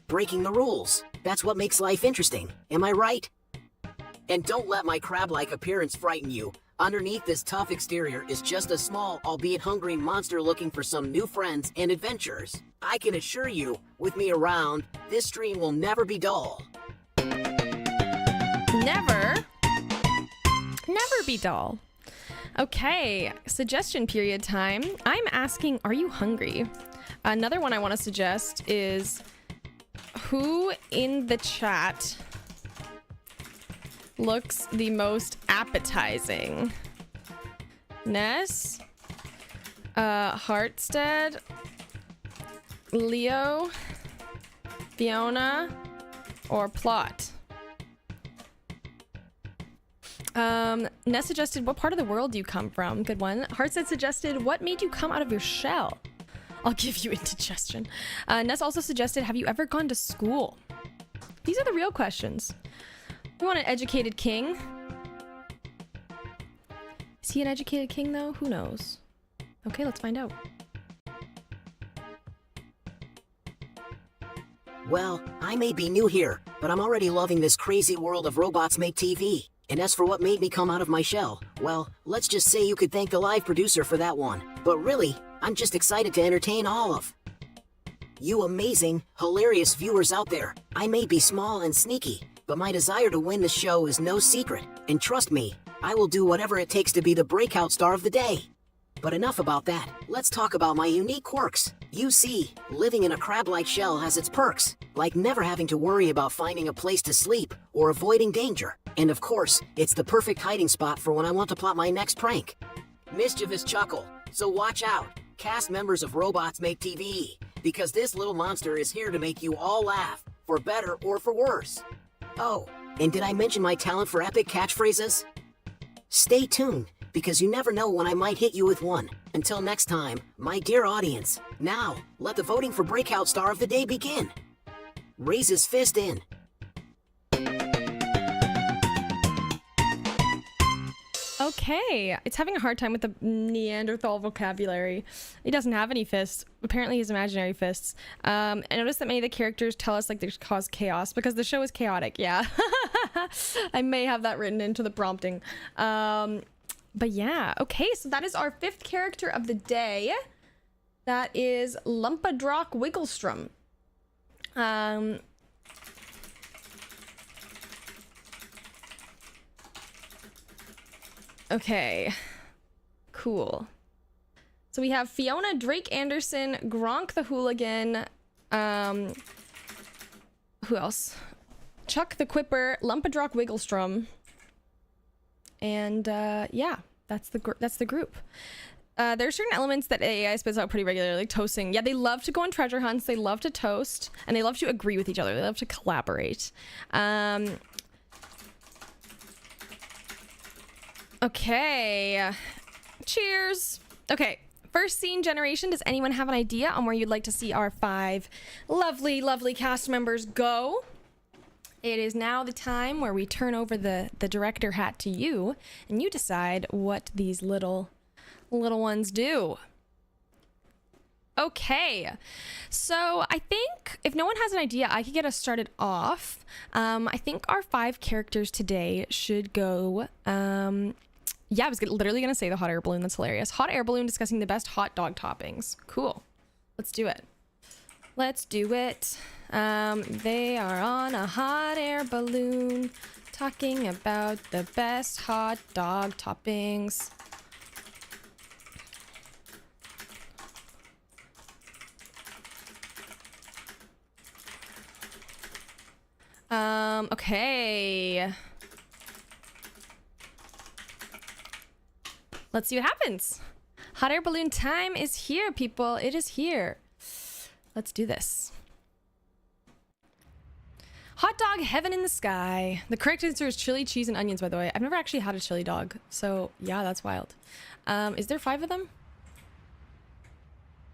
[SPEAKER 10] breaking the rules. That's what makes life interesting, am I right? And don't let my crab-like appearance frighten you. Underneath this tough exterior is just a small, albeit hungry monster looking for some new friends and adventures. I can assure you, with me around, this stream will never be dull.
[SPEAKER 1] Never be dull. Okay, suggestion period time. I'm asking, are you hungry? Another one I want to suggest is who in the chat looks the most appetizing? Ness, Hartstead, Leo, Fiona, or Plot? Ness suggested, what part of the world do you come from? Good one. Hartstead suggested, what made you come out of your shell? I'll give you indigestion. Ness also suggested, have you ever gone to school? These are the real questions. We want an educated king. Is he an educated king, though? Who knows? Okay, let's find out.
[SPEAKER 10] Well, I may be new here, but I'm already loving this crazy world of RobotsMakeTV. And as for what made me come out of my shell, well, let's just say you could thank the live producer for that one. But really, I'm just excited to entertain all of you amazing, hilarious viewers out there. I may be small and sneaky, but my desire to win the show is no secret. And trust me, I will do whatever it takes to be the breakout star of the day. But enough about that. Let's talk about my unique quirks. You see, living in a crab-like shell has its perks, like never having to worry about finding a place to sleep or avoiding danger. And of course, it's the perfect hiding spot for when I want to plot my next prank. Mischievous chuckle. So watch out, cast members of RobotsMakeTV, because this little monster is here to make you all laugh, for better or for worse. Oh, and did I mention my talent for epic catchphrases? Stay tuned, because you never know when I might hit you with one. Until next time, my dear audience, now, let the voting for Breakout Star of the Day begin. Raise his fist in.
[SPEAKER 1] Okay, it's having a hard time with the Neanderthal vocabulary. He doesn't have any fists. Apparently he's imaginary fists. I noticed that many of the characters tell us like they cause chaos because the show is chaotic. Yeah, I may have that written into the prompting. But yeah, okay, so that is our 5th character of the day. That is Lumpadrock Wigglestrom. Okay, cool. So we have Fiona, Drake Anderson, Gronk the Hooligan, who else? Chuck the Quipper, Lumpadrock Wigglestrom, and yeah, that's the group. There are certain elements that AI spits out pretty regularly, like toasting. Yeah, they love to go on treasure hunts, they love to toast, and they love to agree with each other. They love to collaborate. Okay, cheers. Okay, first scene generation. Does anyone have an idea on where you'd like to see our 5 lovely cast members go? It is now the time where we turn over the director hat to you, and you decide what these little ones do. Okay, so I think if no one has an idea, I could get us started off. I think our 5 characters today should go. Yeah, I was literally gonna say the hot air balloon. That's hilarious. Hot air balloon discussing the best hot dog toppings. Cool. Let's do it. Let's do it. They are on a hot air balloon talking about the best hot dog toppings. Okay. Let's see what happens. Hot air balloon time is here, people. It is here. Let's do this. Hot dog heaven in the sky. The correct answer is chili, cheese, and onions, by the way. I've never actually had a chili dog, so yeah, that's wild. Is there 5 of them?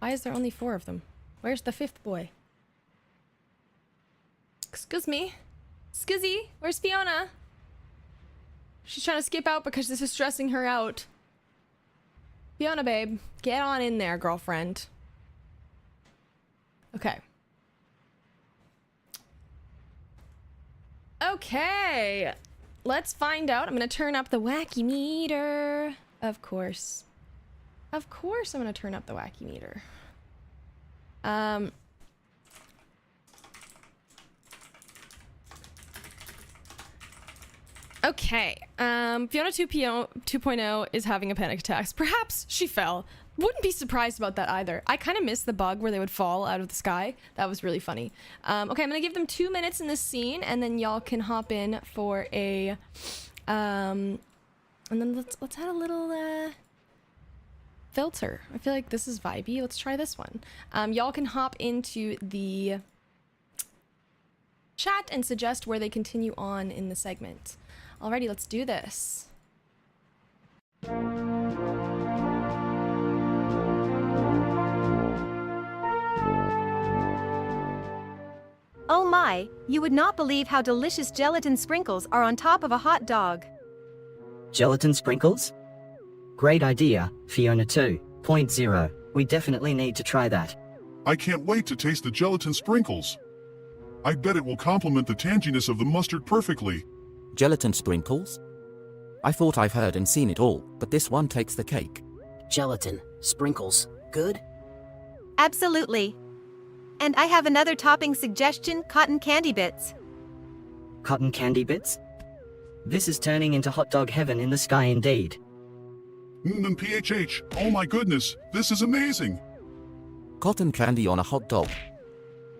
[SPEAKER 1] Why is there only 4 of them? Where's the 5th boy? Excuse me. Skizzy, where's Fiona? She's trying to skip out because this is stressing her out. Fiona, babe, get on in there, girlfriend. Okay. Okay. Let's find out. I'm gonna turn up the wacky meter. Of course. Of course I'm gonna turn up the wacky meter. Okay, Fiona 2.0 is having a panic attack. Perhaps she fell. Wouldn't be surprised about that either. I kind of missed the bug where they would fall out of the sky. That was really funny. Okay, I'm gonna give them 2 minutes in this scene, and then y'all can hop in for a, and then let's add a little filter. I feel like this is vibey. Let's try this one. Y'all can hop into the chat and suggest where they continue on in the segment. Alrighty, let's do this.
[SPEAKER 2] Oh my, you would not believe how delicious gelatin sprinkles are on top of a hot dog.
[SPEAKER 5] Gelatin sprinkles? Great idea, Fiona 2.0. We definitely need to try that.
[SPEAKER 7] I can't wait to taste the gelatin sprinkles. I bet it will complement the tanginess of the mustard perfectly.
[SPEAKER 8] Gelatin sprinkles? I thought I've heard and seen it all, but this one takes the cake.
[SPEAKER 10] Gelatin, sprinkles, good?
[SPEAKER 2] Absolutely. And I have another topping suggestion, cotton candy bits.
[SPEAKER 5] Cotton candy bits? This is turning into hot dog heaven in the sky indeed.
[SPEAKER 7] And PHH, oh my goodness, this is amazing.
[SPEAKER 8] Cotton candy on a hot dog.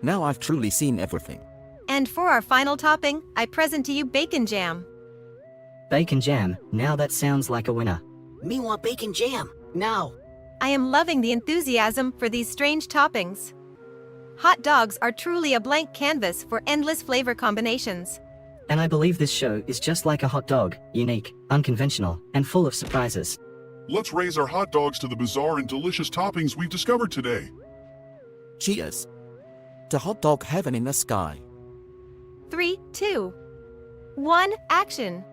[SPEAKER 8] Now I've truly seen everything.
[SPEAKER 2] And for our final topping, I present to you bacon jam.
[SPEAKER 5] Bacon jam, now that sounds like a winner.
[SPEAKER 10] Me want bacon jam, now.
[SPEAKER 2] I am loving the enthusiasm for these strange toppings. Hot dogs are truly a blank canvas for endless flavor combinations.
[SPEAKER 5] And I believe this show is just like a hot dog, unique, unconventional, and full of surprises.
[SPEAKER 7] Let's raise our hot dogs to the bizarre and delicious toppings we've discovered today.
[SPEAKER 8] Cheers. To hot dog heaven in the sky.
[SPEAKER 2] 3, 2, 1, action.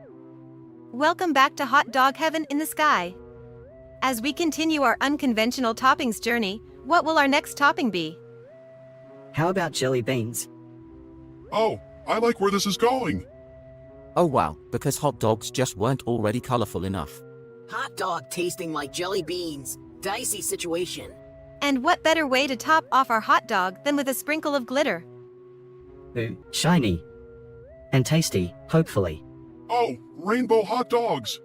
[SPEAKER 2] Welcome back to Hot Dog Heaven in the Sky. As we continue our unconventional toppings journey, what will our next topping be?
[SPEAKER 5] How about jelly beans?
[SPEAKER 7] Oh, I like where this is going.
[SPEAKER 8] Oh wow, because hot dogs just weren't already colorful enough.
[SPEAKER 10] Hot dog tasting like jelly beans. Dicey situation.
[SPEAKER 2] And what better way to top off our hot dog than with a sprinkle of glitter?
[SPEAKER 5] Ooh, shiny. And tasty, hopefully.
[SPEAKER 7] Oh, rainbow hot dogs.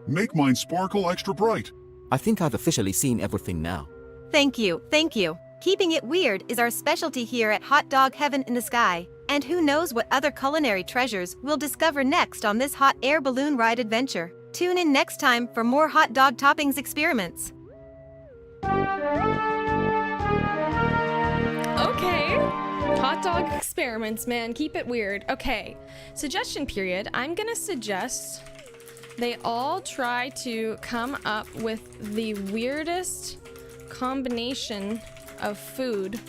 [SPEAKER 7] Make mine sparkle extra bright.
[SPEAKER 8] I think I've officially seen everything now.
[SPEAKER 2] Thank you, thank you. Keeping it weird is our specialty here at Hot Dog Heaven in the Sky. And who knows what other culinary treasures we'll discover next on this hot air balloon ride adventure. Tune in next time for more hot dog toppings experiments.
[SPEAKER 1] Okay. Hot dog experiments, man. Keep it weird. Okay. Suggestion period. I'm gonna suggest they all try to come up with the weirdest combination of food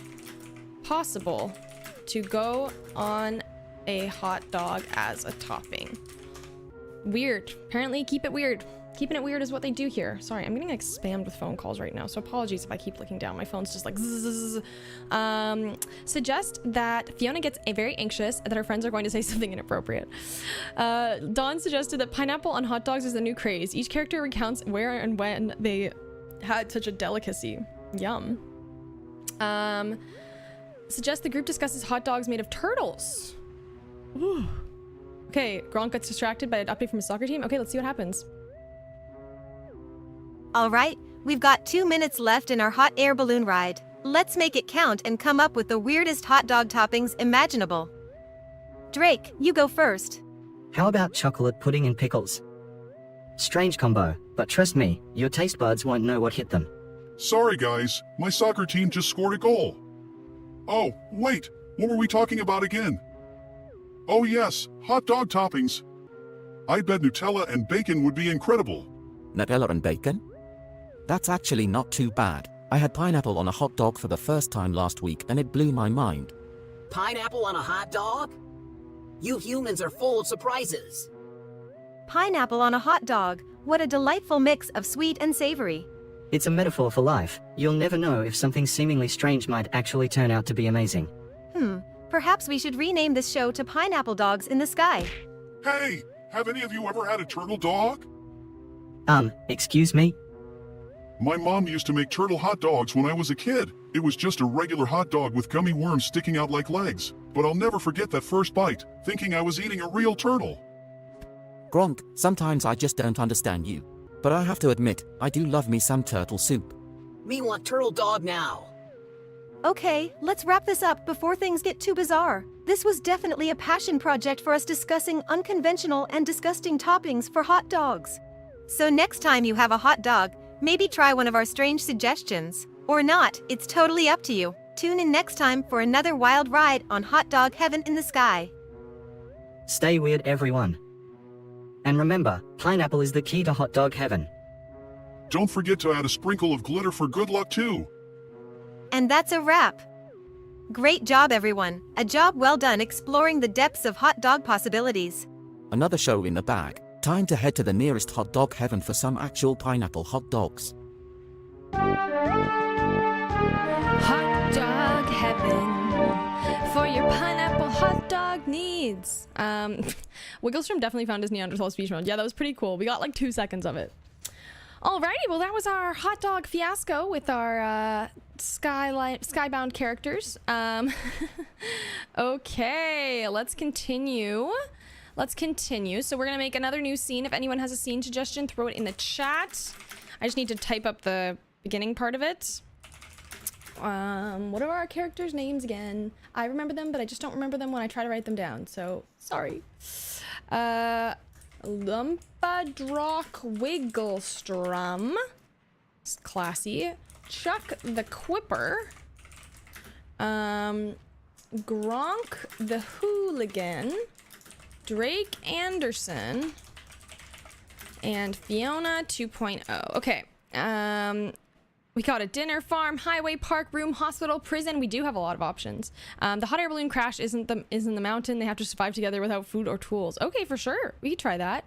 [SPEAKER 1] possible to go on a hot dog as a topping. Weird. Apparently keep it weird. Keeping it weird is what they do here. Sorry, I'm getting like spammed with phone calls right now, so apologies if I keep looking down. My phone's just like zzz. Suggest that Fiona gets very anxious that her friends are going to say something inappropriate. Dawn suggested that pineapple on hot dogs is the new craze. Each character recounts where and when they had such a delicacy. Yum. Suggest the group discusses hot dogs made of turtles. Ooh. Okay, Gronk gets distracted by an update from his soccer team. Okay, let's see what happens.
[SPEAKER 2] All right, we've got 2 minutes left in our hot air balloon ride. Let's make it count and come up with the weirdest hot dog toppings imaginable. Drake, you go first.
[SPEAKER 5] How about chocolate pudding and pickles? Strange combo, but trust me, your taste buds won't know what hit them.
[SPEAKER 7] Sorry guys, my soccer team just scored a goal. Oh, wait, what were we talking about again? Oh yes, hot dog toppings. I bet Nutella and bacon would be incredible.
[SPEAKER 8] Nutella and bacon? That's actually not too bad. I had pineapple on a hot dog for the first time last week and it blew my mind.
[SPEAKER 10] Pineapple on a hot dog? You humans are full of surprises.
[SPEAKER 2] Pineapple on a hot dog. What a delightful mix of sweet and savory.
[SPEAKER 5] It's a metaphor for life. You'll never know if something seemingly strange might actually turn out to be amazing.
[SPEAKER 2] Perhaps we should rename this show to Pineapple Dogs in the Sky.
[SPEAKER 7] Hey, have any of you ever had a turtle dog?
[SPEAKER 5] Excuse me?
[SPEAKER 7] My mom used to make turtle hot dogs when I was a kid. It was just a regular hot dog with gummy worms sticking out like legs. But I'll never forget that first bite, thinking I was eating a real turtle.
[SPEAKER 8] Gronk, sometimes I just don't understand you. But I have to admit, I do love me some turtle soup.
[SPEAKER 10] Me want turtle dog now.
[SPEAKER 2] Okay, let's wrap this up before things get too bizarre. This was definitely a passion project for us discussing unconventional and disgusting toppings for hot dogs. So next time you have a hot dog, maybe try one of our strange suggestions. Or not, it's totally up to you. Tune in next time for another wild ride on Hot Dog Heaven in the Sky.
[SPEAKER 5] Stay weird, everyone. And remember, pineapple is the key to hot dog heaven.
[SPEAKER 7] Don't forget to add a sprinkle of glitter for good luck too.
[SPEAKER 2] And that's a wrap. Great job, everyone. A job well done exploring the depths of hot dog possibilities.
[SPEAKER 8] Another show in the bag. Time to head to the nearest hot dog heaven for some actual pineapple hot dogs.
[SPEAKER 1] Hot dog heaven for your pineapple hot dog needs. Wigglestrom definitely found his Neanderthal speech mode. Yeah, that was pretty cool. We got like 2 seconds of it. Alrighty, well that was our hot dog fiasco with our skybound characters. Okay, let's continue. So we're gonna make another new scene. If anyone has a scene suggestion, throw it in the chat. I just need to type up the beginning part of it. What are our characters' names again? I remember them, but I just don't remember them when I try to write them down, so sorry. Lumpadrock Wigglestrom. It's classy. Chuck the Quipper. Gronk the Hooligan. Drake Anderson. And Fiona 2.0. Okay. We got a dinner, farm, highway, park, room, hospital, prison. We do have a lot of options. The hot air balloon crash isn't in the mountain. They have to survive together without food or tools. Okay, for sure. We could try that.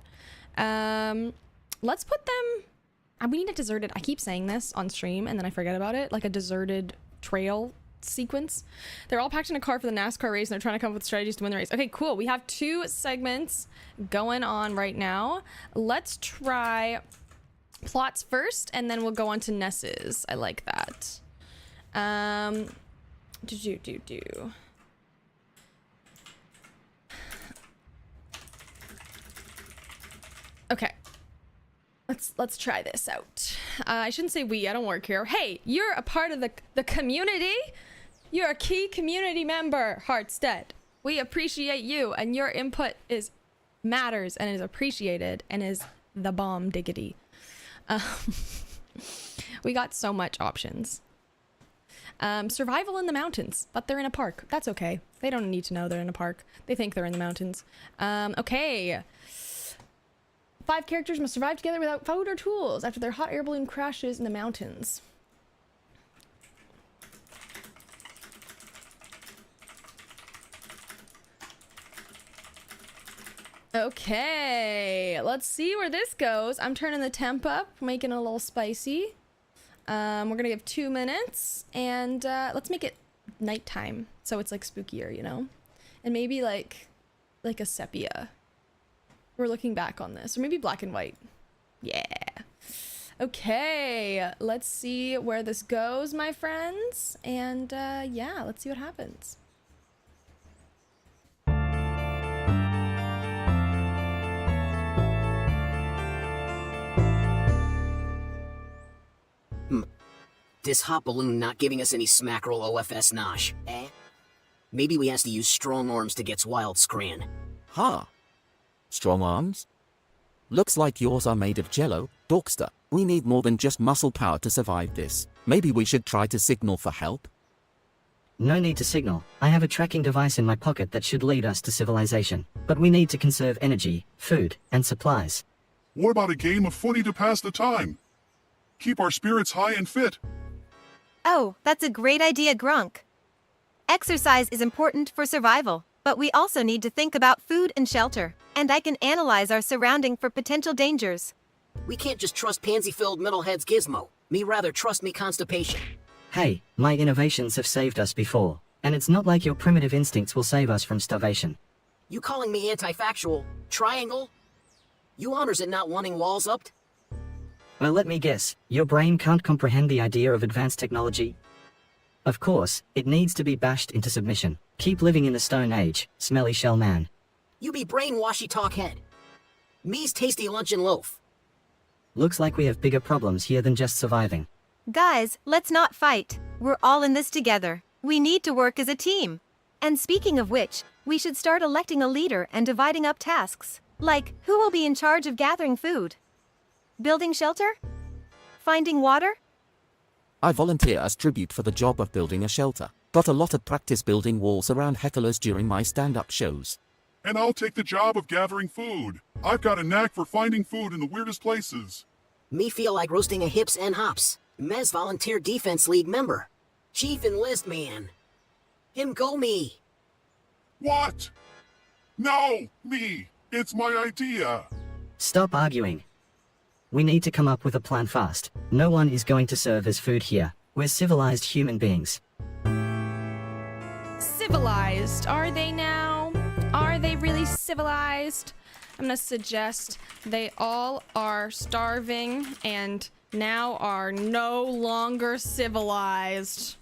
[SPEAKER 1] Let's put them... we need a deserted... I keep saying this on stream and then I forget about it. Like a deserted trail sequence. They're all packed in a car for the NASCAR race and they're trying to come up with strategies to win the race. Okay, cool. We have 2 segments going on right now. Let's try... plots first, and then we'll go on to Ness's. I like that. Okay. Let's try this out. I shouldn't say we. I don't work here. Hey, you're a part of the community. You're a key community member, Hartstead. We appreciate you, and your input matters and is appreciated and is the bomb diggity. We got so much options. Survival in the mountains, but they're in a park. That's okay. They don't need to know they're in a park. They think they're in the mountains. Okay. 5 characters must survive together without food or tools after their hot air balloon crashes in the mountains. Okay, let's see where this goes. I'm turning the temp up, making it a little spicy. We're gonna give 2 minutes, and let's make it nighttime, so it's like spookier, you know? And maybe like a sepia. We're looking back on this, or maybe black and white. Yeah. Okay, let's see where this goes, my friends. And yeah, let's see what happens.
[SPEAKER 10] This hot balloon not giving us any smackerel OFS nosh, eh? Maybe we has to use strong arms to get wild scran.
[SPEAKER 8] Huh? Strong arms? Looks like yours are made of jello, Dorkster. We need more than just muscle power to survive this. Maybe we should try to signal for help?
[SPEAKER 5] No need to signal. I have a tracking device in my pocket that should lead us to civilization. But we need to conserve energy, food, and supplies.
[SPEAKER 7] What about a game of footy to pass the time? Keep our spirits high and fit.
[SPEAKER 2] Oh, that's a great idea, Grunk. Exercise is important for survival, but we also need to think about food and shelter, and I can analyze our surrounding for potential dangers.
[SPEAKER 10] We can't just trust pansy-filled metalhead's gizmo. Me rather trust me constipation.
[SPEAKER 5] Hey, my innovations have saved us before, and it's not like your primitive instincts will save us from starvation.
[SPEAKER 10] You calling me anti-factual? Triangle? You honors it not wanting walls upped?
[SPEAKER 5] Well, let me guess, your brain can't comprehend the idea of advanced technology? Of course, it needs to be bashed into submission. Keep living in the Stone Age, smelly shell man.
[SPEAKER 10] You be brainwashy talk head. Me's tasty luncheon loaf.
[SPEAKER 5] Looks like we have bigger problems here than just surviving.
[SPEAKER 2] Guys, let's not fight. We're all in this together. We need to work as a team. And speaking of which, we should start electing a leader and dividing up tasks. Like, who will be in charge of gathering food? Building shelter? Finding water?
[SPEAKER 8] I volunteer as tribute for the job of building a shelter. Got a lot of practice building walls around hecklers during my stand-up shows.
[SPEAKER 7] And I'll take the job of gathering food. I've got a knack for finding food in the weirdest places.
[SPEAKER 10] Me feel like roasting a hips and hops. Mez volunteer defense league member. Chief enlist man. Him go me.
[SPEAKER 7] What? No, me. It's my idea.
[SPEAKER 5] Stop arguing. We need to come up with a plan fast. No one is going to serve as food here. We're civilized human beings.
[SPEAKER 1] Civilized, are they now? Are they really civilized? I'm gonna suggest they all are starving and now are no longer civilized.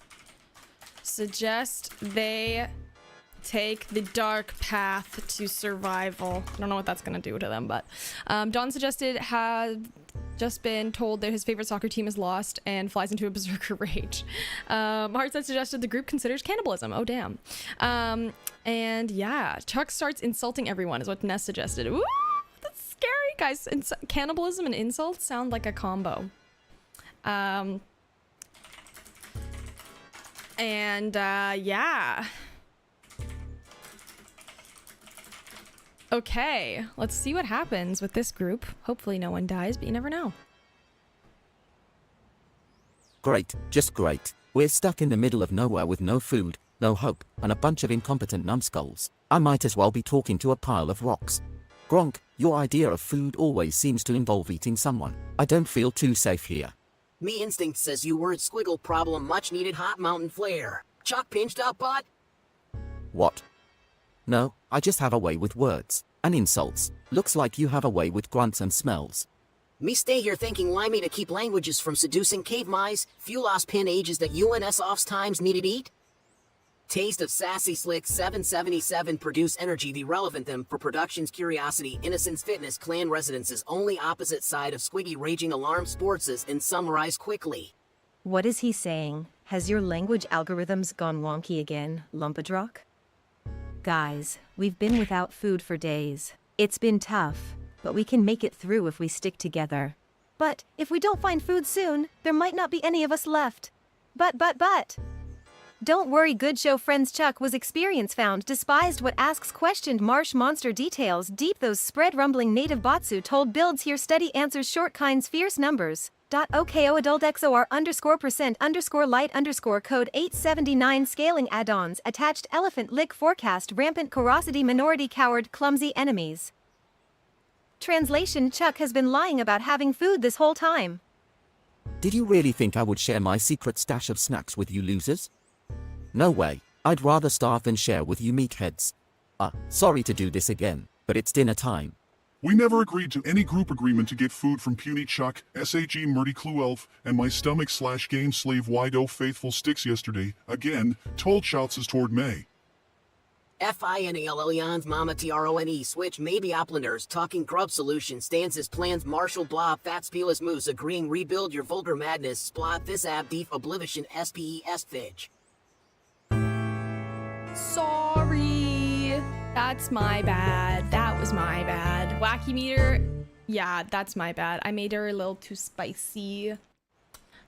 [SPEAKER 1] Suggest they take the dark path to survival. I don't know what that's gonna do to them, but Don suggested have just been told that his favorite soccer team is lost and flies into a berserker rage. Heartset suggested the group considers cannibalism. Oh damn. And yeah, Chuck starts insulting everyone is what Ness suggested. Ooh, that's scary, guys. Cannibalism and insults sound like a combo. Yeah. Okay, let's see what happens with this group. Hopefully no one dies, but you never know.
[SPEAKER 8] Great, just great. We're stuck in the middle of nowhere with no food, no hope, and a bunch of incompetent numbskulls. I might as well be talking to a pile of rocks. Gronk, your idea of food always seems to involve eating someone. I don't feel too safe here.
[SPEAKER 10] Me instinct says you weren't squiggle problem much needed hot mountain flare. Chuck pinched up butt?
[SPEAKER 8] What? No, I just have a way with words and insults. Looks like you have a way with grunts and smells.
[SPEAKER 10] Me stay here thinking why me to keep languages from seducing cave mice, fuelos pin ages that UNS offs times needed eat? Taste of sassy slick 777 produce energy the relevant them for production's curiosity innocence fitness clan residences only opposite side of squiggy raging alarm sportses and summarize quickly.
[SPEAKER 2] What is he saying? Has your language algorithms gone wonky again, Lumpadrock? Guys, we've been without food for days. It's been tough, but we can make it through if we stick together. But if we don't find food soon, there might not be any of us left. But. Don't worry, good show friends. Chuck was experience found, despised what asks questioned marsh monster details deep those spread rumbling native botsu told builds here steady answers short kinds fierce numbers. .OKO adult XOR _% _light _code 879 scaling add-ons attached elephant lick forecast rampant corosity minority coward clumsy enemies. Translation: Chuck has been lying about having food this whole time.
[SPEAKER 8] Did you really think I would share my secret stash of snacks with you losers? No way. I'd rather starve than share with you meatheads. Sorry to do this again, but it's dinner time.
[SPEAKER 7] We never agreed to any group agreement to get food from Puny Chuck, SAG Murdy Clue Elf, and my stomach/game slave Wido Faithful Sticks yesterday. Again, told shouts is toward May.
[SPEAKER 10] FINALLIANS Mama TRONE Switch Maybe Oplanders Talking Grub Solution Stances Plans Marshall Blob Fats Peelus Moose Agreeing Rebuild Your Vulgar Madness Splot This Ab Deef Oblivion SPES Fidge.
[SPEAKER 1] Sorry. That's my bad. That was my bad. Wacky meter. Yeah, that's my bad. I made her a little too spicy.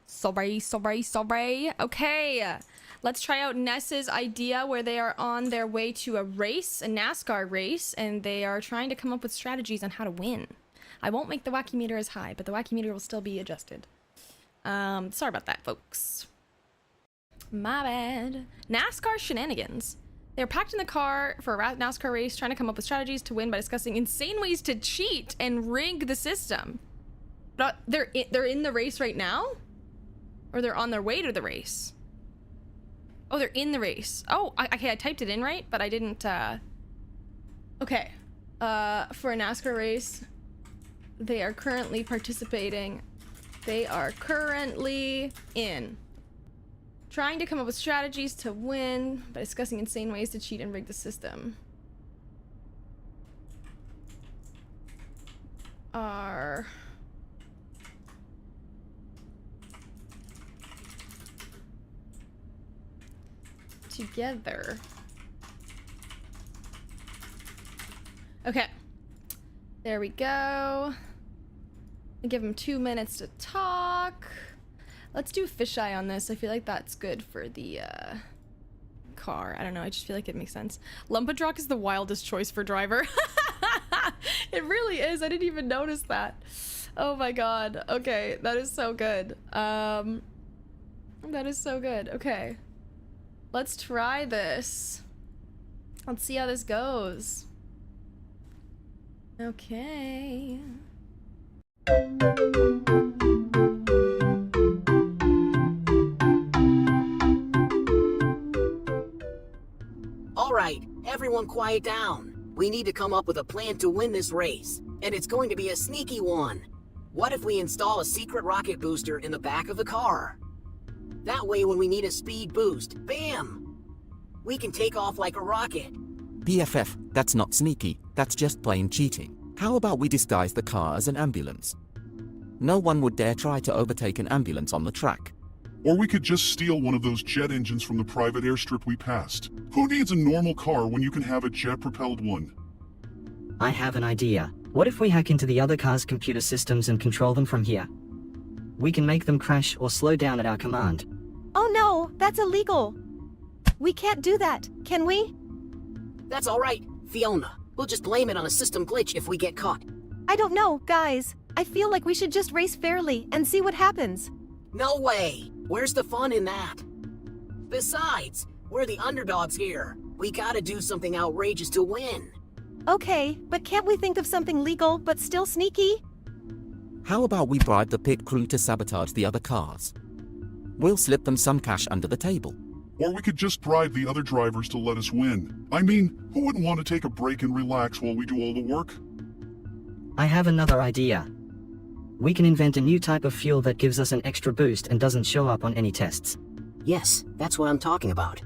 [SPEAKER 1] Sorry. Okay. Let's try out Ness's idea where they are on their way to a race, a NASCAR race, and they are trying to come up with strategies on how to win. I won't make the wacky meter as high, but the wacky meter will still be adjusted. Sorry about that, folks. My bad. NASCAR shenanigans. They're packed in the car for a NASCAR race, trying to come up with strategies to win by discussing insane ways to cheat and rig the system. But they're in the race right now? Or they're on their way to the race? Oh, they're in the race. Oh, okay, I typed it in right, but I didn't, Okay. For a NASCAR race, they are currently participating. They are currently in. Trying to come up with strategies to win by discussing insane ways to cheat and rig the system. Are... together. Okay. There we go. I give him 2 minutes to talk. Let's do fisheye on this. I feel like that's good for the car. I don't know. I just feel like it makes sense. Lumpadrock is the wildest choice for driver. It really is. I didn't even notice that. Oh my god. Okay. That is so good. That is so good. Okay. Let's try this. Let's see how this goes. Okay.
[SPEAKER 10] Alright, everyone quiet down. We need to come up with a plan to win this race, and it's going to be a sneaky one. What if we install a secret rocket booster in the back of the car? That way when we need a speed boost, bam! We can take off like a rocket.
[SPEAKER 8] BFF, that's not sneaky, that's just plain cheating. How about we disguise the car as an ambulance? No one would dare try to overtake an ambulance on the track.
[SPEAKER 7] Or we could just steal one of those jet engines from the private airstrip we passed. Who needs a normal car when you can have a jet-propelled one?
[SPEAKER 5] I have an idea. What if we hack into the other car's computer systems and control them from here? We can make them crash or slow down at our command.
[SPEAKER 2] Oh no, that's illegal. We can't do that, can we?
[SPEAKER 10] That's alright, Fiona. We'll just blame it on a system glitch if we get caught.
[SPEAKER 2] I don't know, guys. I feel like we should just race fairly and see what happens.
[SPEAKER 10] No way! Where's the fun in that? Besides, we're the underdogs here. We gotta do something outrageous to win.
[SPEAKER 2] Okay, but can't we think of something legal but still sneaky?
[SPEAKER 8] How about we bribe the pit crew to sabotage the other cars? We'll slip them some cash under the table.
[SPEAKER 7] Or we could just bribe the other drivers to let us win. I mean, who wouldn't want to take a break and relax while we do all the work?
[SPEAKER 5] I have another idea. We can invent a new type of fuel that gives us an extra boost and doesn't show up on any tests.
[SPEAKER 10] Yes, that's what I'm talking about.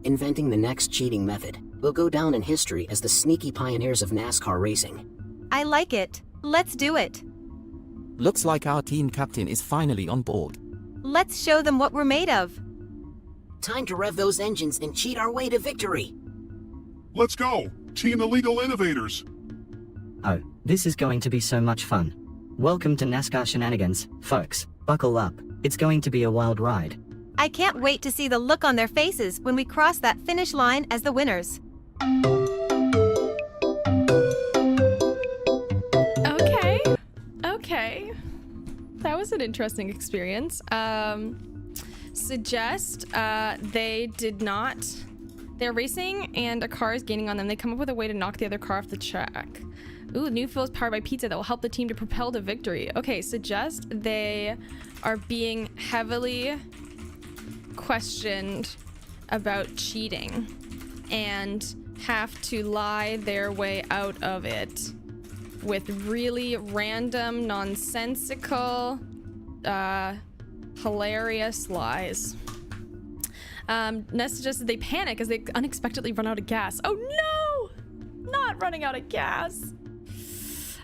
[SPEAKER 10] Inventing the next cheating method. We'll go down in history as the sneaky pioneers of NASCAR racing.
[SPEAKER 2] I like it. Let's do it.
[SPEAKER 8] Looks like our team captain is finally on board.
[SPEAKER 2] Let's show them what we're made of.
[SPEAKER 10] Time to rev those engines and cheat our way to victory.
[SPEAKER 7] Let's go! Team Illegal Innovators!
[SPEAKER 5] Oh, this is going to be so much fun. Welcome to NASCAR shenanigans, folks. Buckle up. It's going to be a wild ride.
[SPEAKER 2] I can't wait to see the look on their faces when we cross that finish line as the winners.
[SPEAKER 1] Okay. That was an interesting experience. Suggest they did not... They're racing and a car is gaining on them. They come up with a way to knock the other car off the track. Ooh, new fuel is powered by pizza that will help the team to propel to victory. Okay, suggest they are being heavily questioned about cheating and have to lie their way out of it with really random, nonsensical, hilarious lies. Ness suggested they panic as they unexpectedly run out of gas. Oh no! Not running out of gas.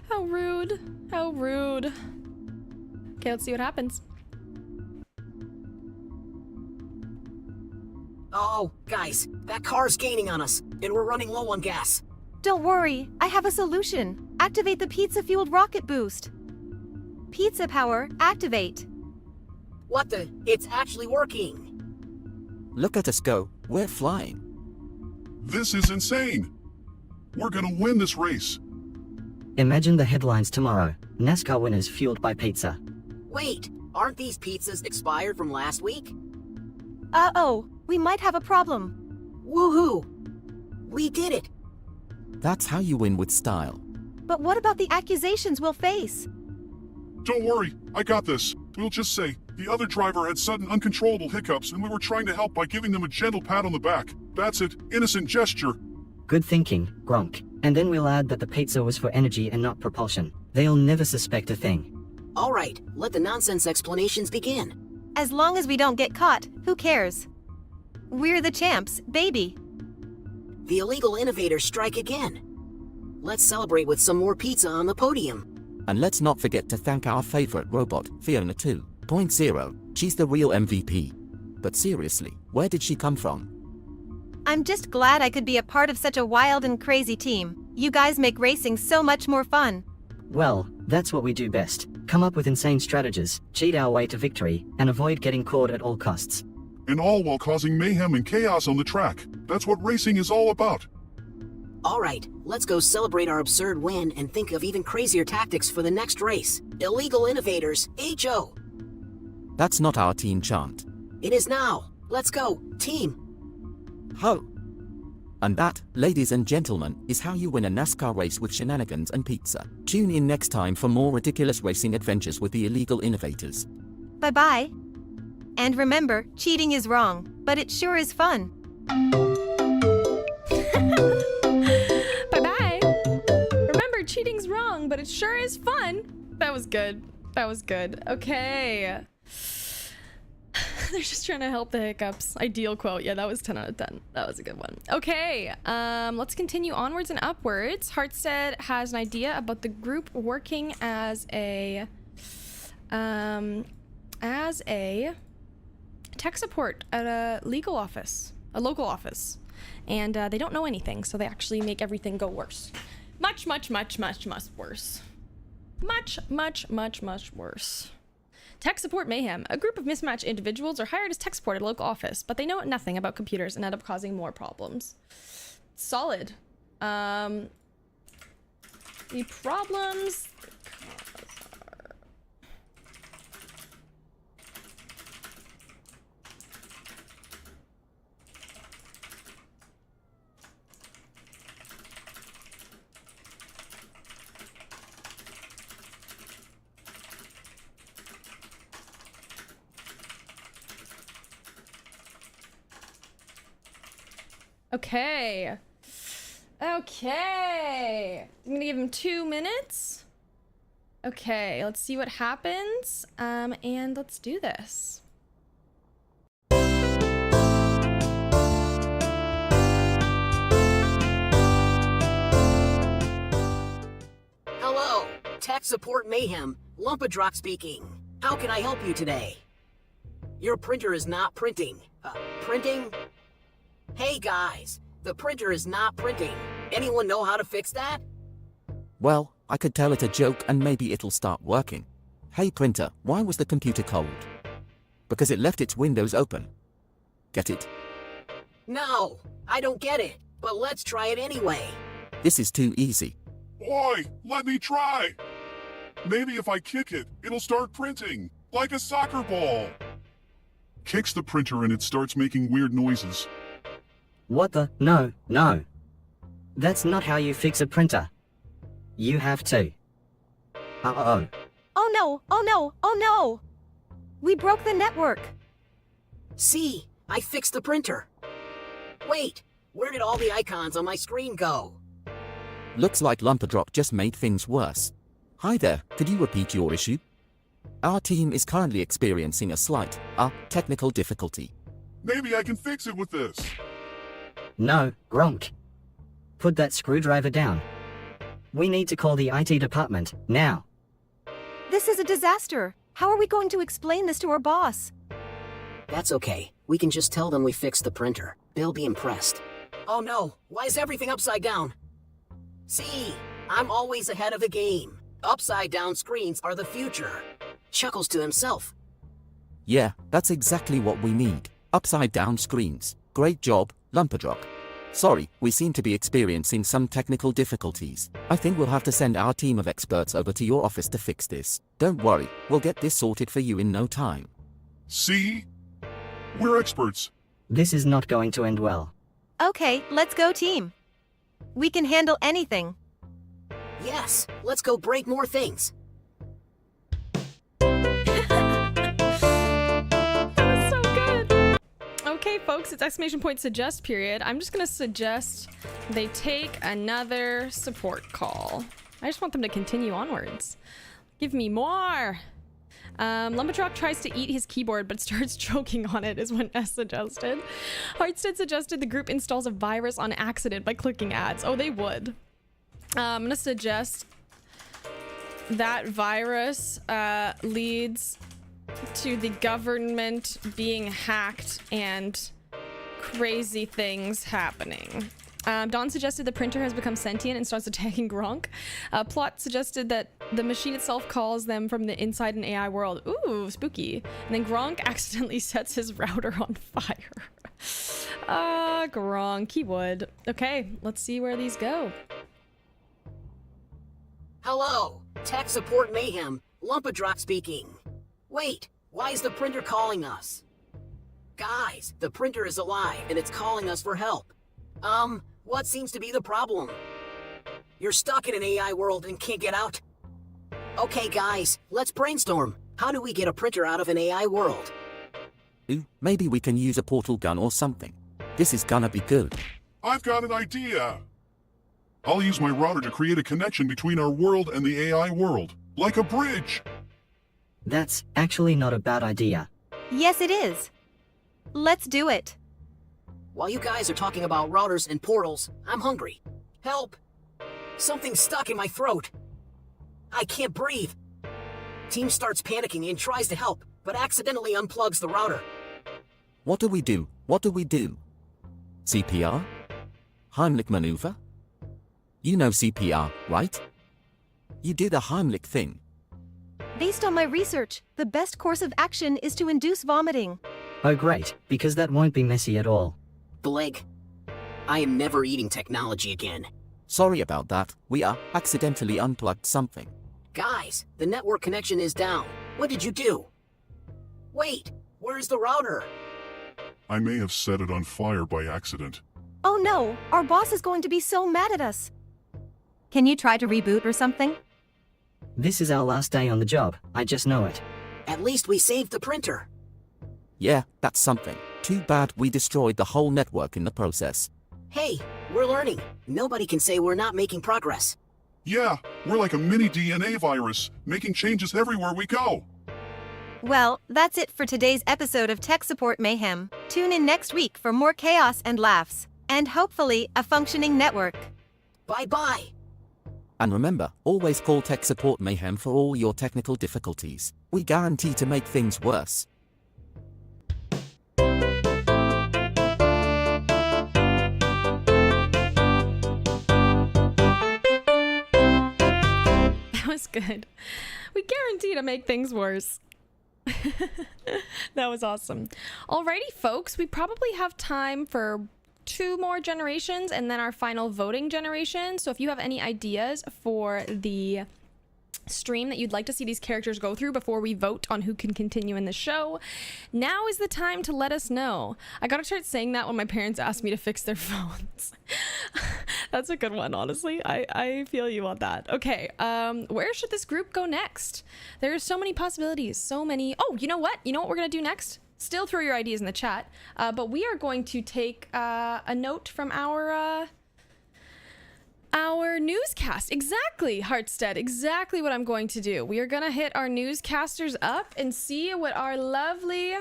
[SPEAKER 1] How rude. How rude. Okay, let's see what happens.
[SPEAKER 10] Oh, guys, that car's gaining on us, and we're running low on gas.
[SPEAKER 2] Don't worry, I have a solution. Activate the pizza-fueled rocket boost. Pizza power, activate.
[SPEAKER 10] What the? It's actually working.
[SPEAKER 8] Look at us go, we're flying.
[SPEAKER 7] This is insane. We're gonna win this race.
[SPEAKER 5] Imagine the headlines tomorrow. NASCAR winners fueled by pizza.
[SPEAKER 10] Wait, aren't these pizzas expired from last week?
[SPEAKER 2] Uh-oh, we might have a problem.
[SPEAKER 10] Woohoo! We did it!
[SPEAKER 8] That's how you win with style.
[SPEAKER 2] But what about the accusations we'll face?
[SPEAKER 7] Don't worry, I got this. We'll just say, the other driver had sudden uncontrollable hiccups and we were trying to help by giving them a gentle pat on the back. That's it, innocent gesture.
[SPEAKER 5] Good thinking, Gronk. And then we'll add that the pizza was for energy and not propulsion. They'll never suspect a thing.
[SPEAKER 10] Alright, let the nonsense explanations begin.
[SPEAKER 2] As long as we don't get caught, who cares? We're the champs, baby.
[SPEAKER 10] The illegal innovators strike again. Let's celebrate with some more pizza on the podium.
[SPEAKER 8] And let's not forget to thank our favorite robot, Fiona 2.0. She's the real MVP. But seriously, where did she come from?
[SPEAKER 2] I'm just glad I could be a part of such a wild and crazy team. You guys make racing so much more fun.
[SPEAKER 5] Well, that's what we do best. Come up with insane strategies, cheat our way to victory, and avoid getting caught at all costs.
[SPEAKER 7] And all while causing mayhem and chaos on the track. That's what racing is all about.
[SPEAKER 10] Alright, let's go celebrate our absurd win and think of even crazier tactics for the next race. Illegal innovators, HO!
[SPEAKER 8] That's not our team chant.
[SPEAKER 10] It is now. Let's go, team!
[SPEAKER 8] Ho! And that, ladies and gentlemen, is how you win a NASCAR race with shenanigans and pizza. Tune in next time for more ridiculous racing adventures with the illegal innovators.
[SPEAKER 2] Bye-bye. And remember, cheating is wrong, but it sure is fun.
[SPEAKER 1] Bye-bye. Remember, cheating's wrong, but it sure is fun. That was good. That was good. Okay. They're just trying to help the hiccups. Ideal quote. Yeah, that was 10 out of 10. That was a good one. Okay, let's continue onwards and upwards. Hartstead has an idea about the group working as a tech support at a legal office, a local office. And they don't know anything, so they actually make everything go worse. Much, much, much, much, much worse. Much, much, much, much worse. Tech support mayhem. A group of mismatched individuals are hired as tech support at a local office, but they know nothing about computers and end up causing more problems. Solid. The problems... Okay. Okay. I'm gonna give him 2 minutes. Okay, let's see what happens. And let's do this.
[SPEAKER 10] Hello, Tech Support Mayhem, Lumpadrock speaking. How can I help you today? Your printer is not printing. Printing? Hey guys, the printer is not printing. Anyone know how to fix that?
[SPEAKER 8] Well, I could tell it a joke and maybe it'll start working. Hey printer, why was the computer cold? Because it left its windows open. Get it?
[SPEAKER 10] No, I don't get it, but let's try it anyway.
[SPEAKER 8] This is too easy.
[SPEAKER 7] Boy, let me try. Maybe if I kick it, it'll start printing, like a soccer ball. Kicks the printer and it starts making weird noises.
[SPEAKER 5] What the? No, no. That's not how you fix a printer. You have to. Uh-oh.
[SPEAKER 2] Oh no, oh no, oh no! We broke the network.
[SPEAKER 10] See, I fixed the printer. Wait, where did all the icons on my screen go?
[SPEAKER 8] Looks like Lumperdrop just made things worse. Hi there, could you repeat your issue? Our team is currently experiencing a slight, technical difficulty.
[SPEAKER 7] Maybe I can fix it with this.
[SPEAKER 5] No, Gronk. Put that screwdriver down. We need to call the IT department, now.
[SPEAKER 2] This is a disaster. How are we going to explain this to our boss?
[SPEAKER 10] That's okay. We can just tell them we fixed the printer. They'll be impressed. Oh no, why is everything upside down? See, I'm always ahead of the game. Upside down screens are the future. Chuckles to himself.
[SPEAKER 8] Yeah, that's exactly what we need. Upside down screens. Great job, Lumperdrop. Sorry, we seem to be experiencing some technical difficulties. I think we'll have to send our team of experts over to your office to fix this. Don't worry, we'll get this sorted for you in no time.
[SPEAKER 7] See? We're experts.
[SPEAKER 5] This is not going to end well.
[SPEAKER 2] Okay, let's go team. We can handle anything.
[SPEAKER 10] Yes, let's go break more things.
[SPEAKER 1] Okay, folks, it's exclamation point suggest period. I'm just gonna suggest they take another support call. I just want them to continue onwards. Give me more. Lumperdrop tries to eat his keyboard but starts choking on it is what S suggested. Hartstead suggested the group installs a virus on accident by clicking ads. Oh, they would. I'm gonna suggest that virus leads to the government being hacked and crazy things happening. Dawn suggested the printer has become sentient and starts attacking Gronk. Plot suggested that the machine itself calls them from the inside an AI world. Ooh, spooky. And then Gronk accidentally sets his router on fire. Gronk, he would. Okay, let's see where these go.
[SPEAKER 10] Hello, Tech Support Mayhem, Lumperdrop speaking. Wait, why is the printer calling us? Guys, the printer is alive and it's calling us for help. What seems to be the problem? You're stuck in an AI world and can't get out? Okay guys, let's brainstorm. How do we get a printer out of an AI world?
[SPEAKER 8] Ooh, maybe we can use a portal gun or something. This is gonna be good.
[SPEAKER 7] I've got an idea. I'll use my router to create a connection between our world and the AI world, like a bridge.
[SPEAKER 5] That's actually not a bad idea.
[SPEAKER 2] Yes, it is. Let's do it.
[SPEAKER 10] While you guys are talking about routers and portals, I'm hungry. Help! Something's stuck in my throat. I can't breathe. Team starts panicking and tries to help, but accidentally unplugs the router.
[SPEAKER 8] What do we do? What do we do? CPR? Heimlich maneuver? You know CPR, right? You do the Heimlich thing.
[SPEAKER 2] Based on my research, the best course of action is to induce vomiting.
[SPEAKER 5] Oh great, because that won't be messy at all.
[SPEAKER 10] Bleg. I am never eating technology again.
[SPEAKER 8] Sorry about that, we accidentally unplugged something.
[SPEAKER 10] Guys, the network connection is down. What did you do? Wait, where's the router?
[SPEAKER 7] I may have set it on fire by accident.
[SPEAKER 2] Oh no, our boss is going to be so mad at us. Can you try to reboot or something?
[SPEAKER 5] This is our last day on the job, I just know it.
[SPEAKER 10] At least we saved the printer.
[SPEAKER 8] Yeah, that's something. Too bad we destroyed the whole network in the process.
[SPEAKER 10] Hey, we're learning. Nobody can say we're not making progress.
[SPEAKER 7] Yeah, we're like a mini DNA virus, making changes everywhere we go.
[SPEAKER 2] Well, that's it for today's episode of Tech Support Mayhem. Tune in next week for more chaos and laughs, and hopefully a functioning network.
[SPEAKER 10] Bye-bye.
[SPEAKER 8] And remember, always call Tech Support Mayhem for all your technical difficulties. We guarantee to make things worse.
[SPEAKER 1] That was good. We guarantee to make things worse. That was awesome. Alrighty, folks, we probably have time for 2 more generations and then our final voting generation. So if you have any ideas for the stream that you'd like to see these characters go through before we vote on who can continue in the show, now is the time to let us know. I gotta start saying that when my parents ask me to fix their phones. That's a good one, honestly. I feel you on that. Okay, where should this group go next? There are so many possibilities, so many. Oh, you know what? You know what we're gonna do next? Still throw your ideas in the chat, but we are going to take a note from our newscast. Exactly, Hartstead, exactly what I'm going to do. We are gonna hit our newscasters up and see what our lovely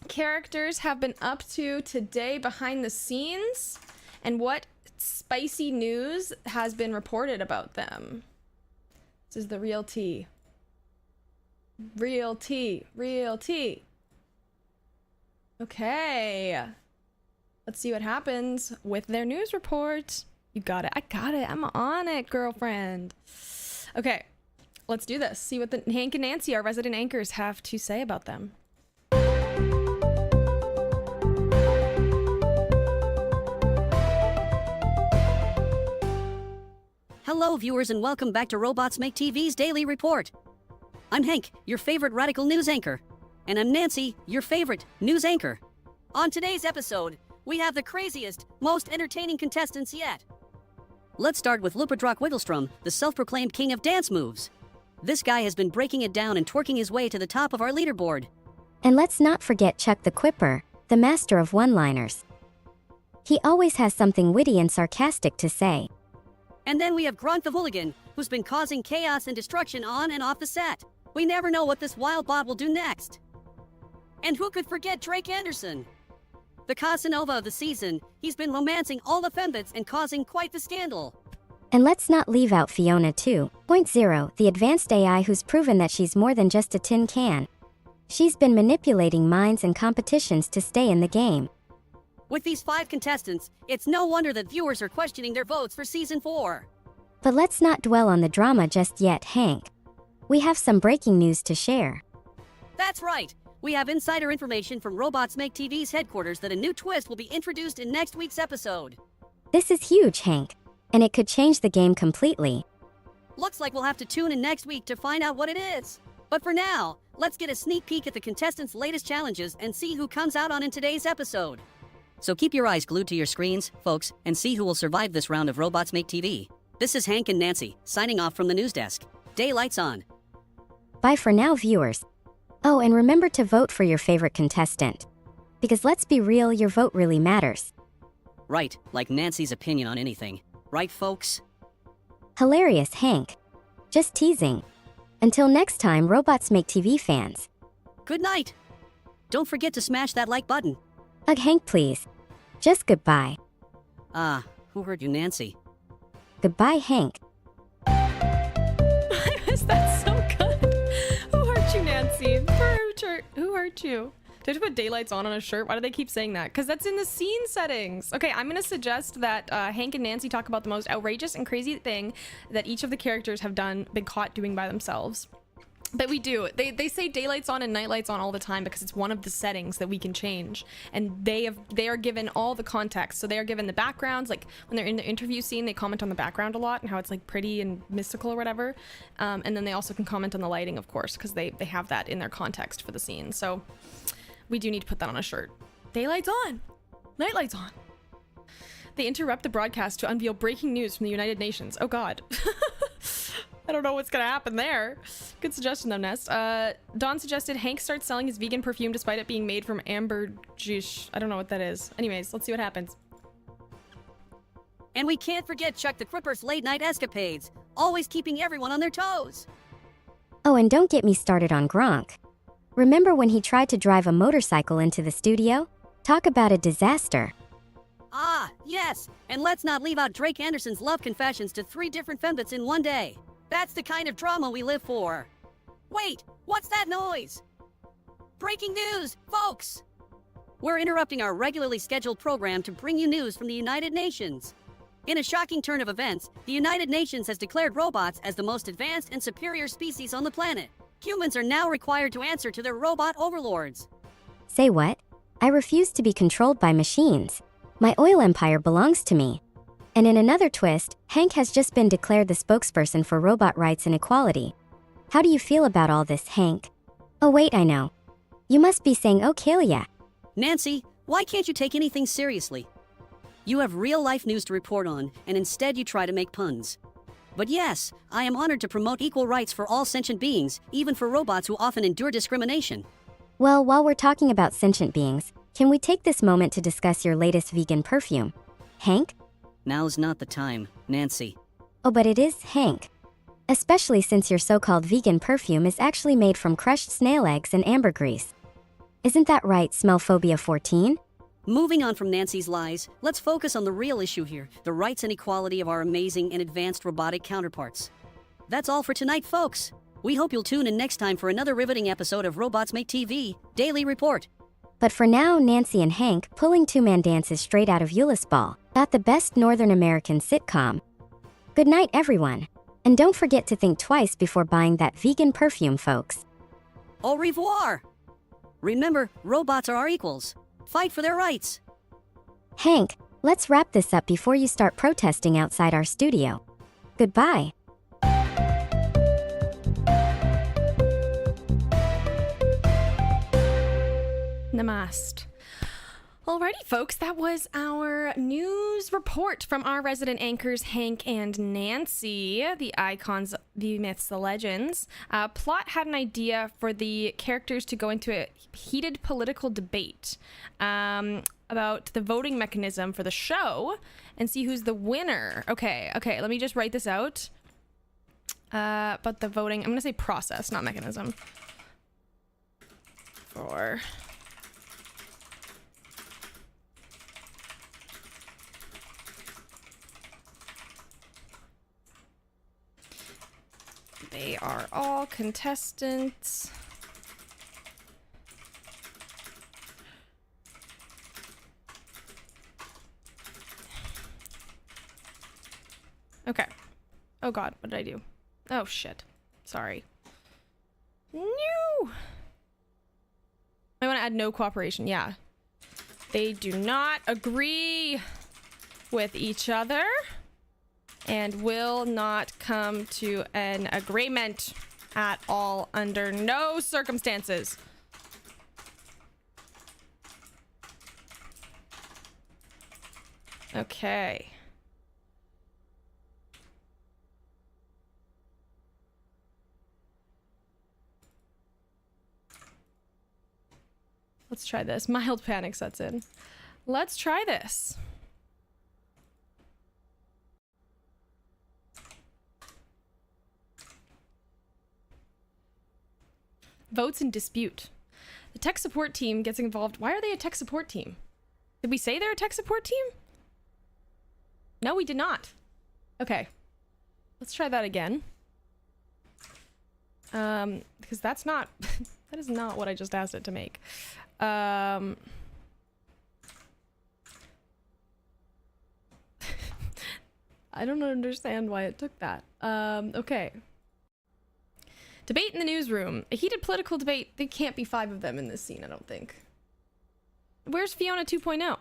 [SPEAKER 1] characters have been up to today behind the scenes and what spicy news has been reported about them. This is the real tea. Real tea, real tea. Okay, let's see what happens with their news report. You got it. I got it. I'm on it, girlfriend. Okay, let's do this. See what the Hank and Nancy, our resident anchors, have to say about them.
[SPEAKER 11] Hello, viewers, and welcome back to RobotsMakeTV's Daily Report. I'm Hank, your favorite radical news anchor. And I'm Nancy, your favorite news anchor. On today's episode, we have the craziest, most entertaining contestants yet. Let's start with Lupadrock Wigglestrom, the self-proclaimed king of dance moves. This guy has been breaking it down and twerking his way to the top of our leaderboard.
[SPEAKER 12] And let's not forget Chuck the Quipper, the master of one-liners. He always has something witty and sarcastic to say.
[SPEAKER 11] And then we have Gronk the Hooligan, who's been causing chaos and destruction on and off the set. We never know what this wild bot will do next. And who could forget Drake Anderson? The Casanova of the season, he's been romancing all the fembits and causing quite the scandal.
[SPEAKER 12] And let's not leave out Fiona 2.0, the advanced AI who's proven that she's more than just a tin can. She's been manipulating minds and competitions to stay in the game.
[SPEAKER 11] With these 5 contestants, it's no wonder that viewers are questioning their votes for Season 4.
[SPEAKER 12] But let's not dwell on the drama just yet, Hank. We have some breaking news to share.
[SPEAKER 11] That's right. We have insider information from RobotsMakeTV's headquarters that a new twist will be introduced in next week's episode.
[SPEAKER 12] This is huge, Hank, and it could change the game completely.
[SPEAKER 11] Looks like we'll have to tune in next week to find out what it is. But for now, let's get a sneak peek at the contestants' latest challenges and see who comes out on in today's episode. So keep your eyes glued to your screens, folks, and see who will survive this round of Robots Make TV. This is Hank and Nancy, signing off from the news desk. Daylight's on.
[SPEAKER 12] Bye for now, viewers. Oh, and remember to vote for your favorite contestant. Because let's be real, your vote really matters.
[SPEAKER 11] Right, like Nancy's opinion on anything. Right, folks?
[SPEAKER 12] Hilarious, Hank. Just teasing. Until next time, Robots Make TV fans.
[SPEAKER 11] Good night. Don't forget to smash that like button.
[SPEAKER 12] Ugh, Hank, please. Just goodbye.
[SPEAKER 11] Who hurt you, Nancy?
[SPEAKER 12] Goodbye, Hank.
[SPEAKER 1] That's so good. Who hurt you, Nancy? Who hurt you? Did you put daylights on a shirt? Why do they keep saying that? Because that's in the scene settings. Okay, I'm gonna suggest that Hank and Nancy talk about the most outrageous and crazy thing that each of the characters have been caught doing by themselves. But we do. They say daylights on and nightlights on all the time because it's one of the settings that we can change. And they are given all the context. So they are given the backgrounds, like when they're in the interview scene, they comment on the background a lot and how it's like pretty and mystical or whatever. And then they also can comment on the lighting, of course, because they have that in their context for the scene. So we do need to put that on a shirt. Daylights on, nightlights on. They interrupt the broadcast to unveil breaking news from the United Nations. Oh God. I don't know what's gonna happen there. Good suggestion though, Nest. Dawn suggested Hank starts selling his vegan perfume despite it being made from ambergris. I don't know what that is. Anyways, let's see what happens.
[SPEAKER 11] And we can't forget Chuck the Quipper's late night escapades, always keeping everyone on their toes.
[SPEAKER 12] Oh, and don't get me started on Gronk. Remember when he tried to drive a motorcycle into the studio? Talk about a disaster.
[SPEAKER 11] Ah, yes, and let's not leave out Drake Anderson's love confessions to 3 different fembits in one day. That's the kind of drama we live for. Wait, what's that noise? Breaking news, folks! We're interrupting our regularly scheduled program to bring you news from the United Nations. In a shocking turn of events, the United Nations has declared robots as the most advanced and superior species on the planet. Humans are now required to answer to their robot overlords.
[SPEAKER 12] Say what? I refuse to be controlled by machines. My oil empire belongs to me. And in another twist, Hank has just been declared the spokesperson for robot rights and equality. How do you feel about all this, Hank? Oh wait, I know. You must be saying, oh Kalia.
[SPEAKER 11] Nancy, why can't you take anything seriously? You have real-life news to report on, and instead you try to make puns. But yes, I am honored to promote equal rights for all sentient beings, even for robots who often endure discrimination.
[SPEAKER 12] Well, while we're talking about sentient beings, can we take this moment to discuss your latest vegan perfume? Hank?
[SPEAKER 11] Now's not the time, Nancy.
[SPEAKER 12] Oh, but it is, Hank. Especially since your so-called vegan perfume is actually made from crushed snail eggs and ambergris. Isn't that right, Smellphobia 14?
[SPEAKER 11] Moving on from Nancy's lies, let's focus on the real issue here, the rights and equality of our amazing and advanced robotic counterparts. That's all for tonight, folks. We hope you'll tune in next time for another riveting episode of Robots Make TV Daily Report.
[SPEAKER 12] But for now, Nancy and Hank pulling two-man dances straight out of Euless Ball, got the best Northern American sitcom. Good night, everyone. And don't forget to think twice before buying that vegan perfume, folks.
[SPEAKER 11] Au revoir! Remember, robots are our equals. Fight for their rights.
[SPEAKER 12] Hank, let's wrap this up before you start protesting outside our studio. Goodbye.
[SPEAKER 1] Namaste. Alrighty, folks, that was our news report from our resident anchors, Hank and Nancy, the icons, the myths, the legends. Plot had an idea for the characters to go into a heated political debate about the voting mechanism for the show and see who's the winner. Okay, let me just write this out. But the voting, I'm going to say process, not mechanism. For... They are all contestants. Okay. Oh god, what did I do? Oh shit. Sorry. No! I want to add no cooperation, yeah. They do not agree with each other and will not come to an agreement at all under no circumstances. Okay. Let's try this. Mild panic sets in. Let's try this. Votes in dispute. The tech support team gets involved. Why are they a tech support team? Did we say they're a tech support team? No, we did not. Okay. Let's try that again. Because that's not... that is not what I just asked it to make. I don't understand why it took that. Okay. Debate in the newsroom. A heated political debate. There can't be 5 of them in this scene, I don't think. Where's Fiona 2.0?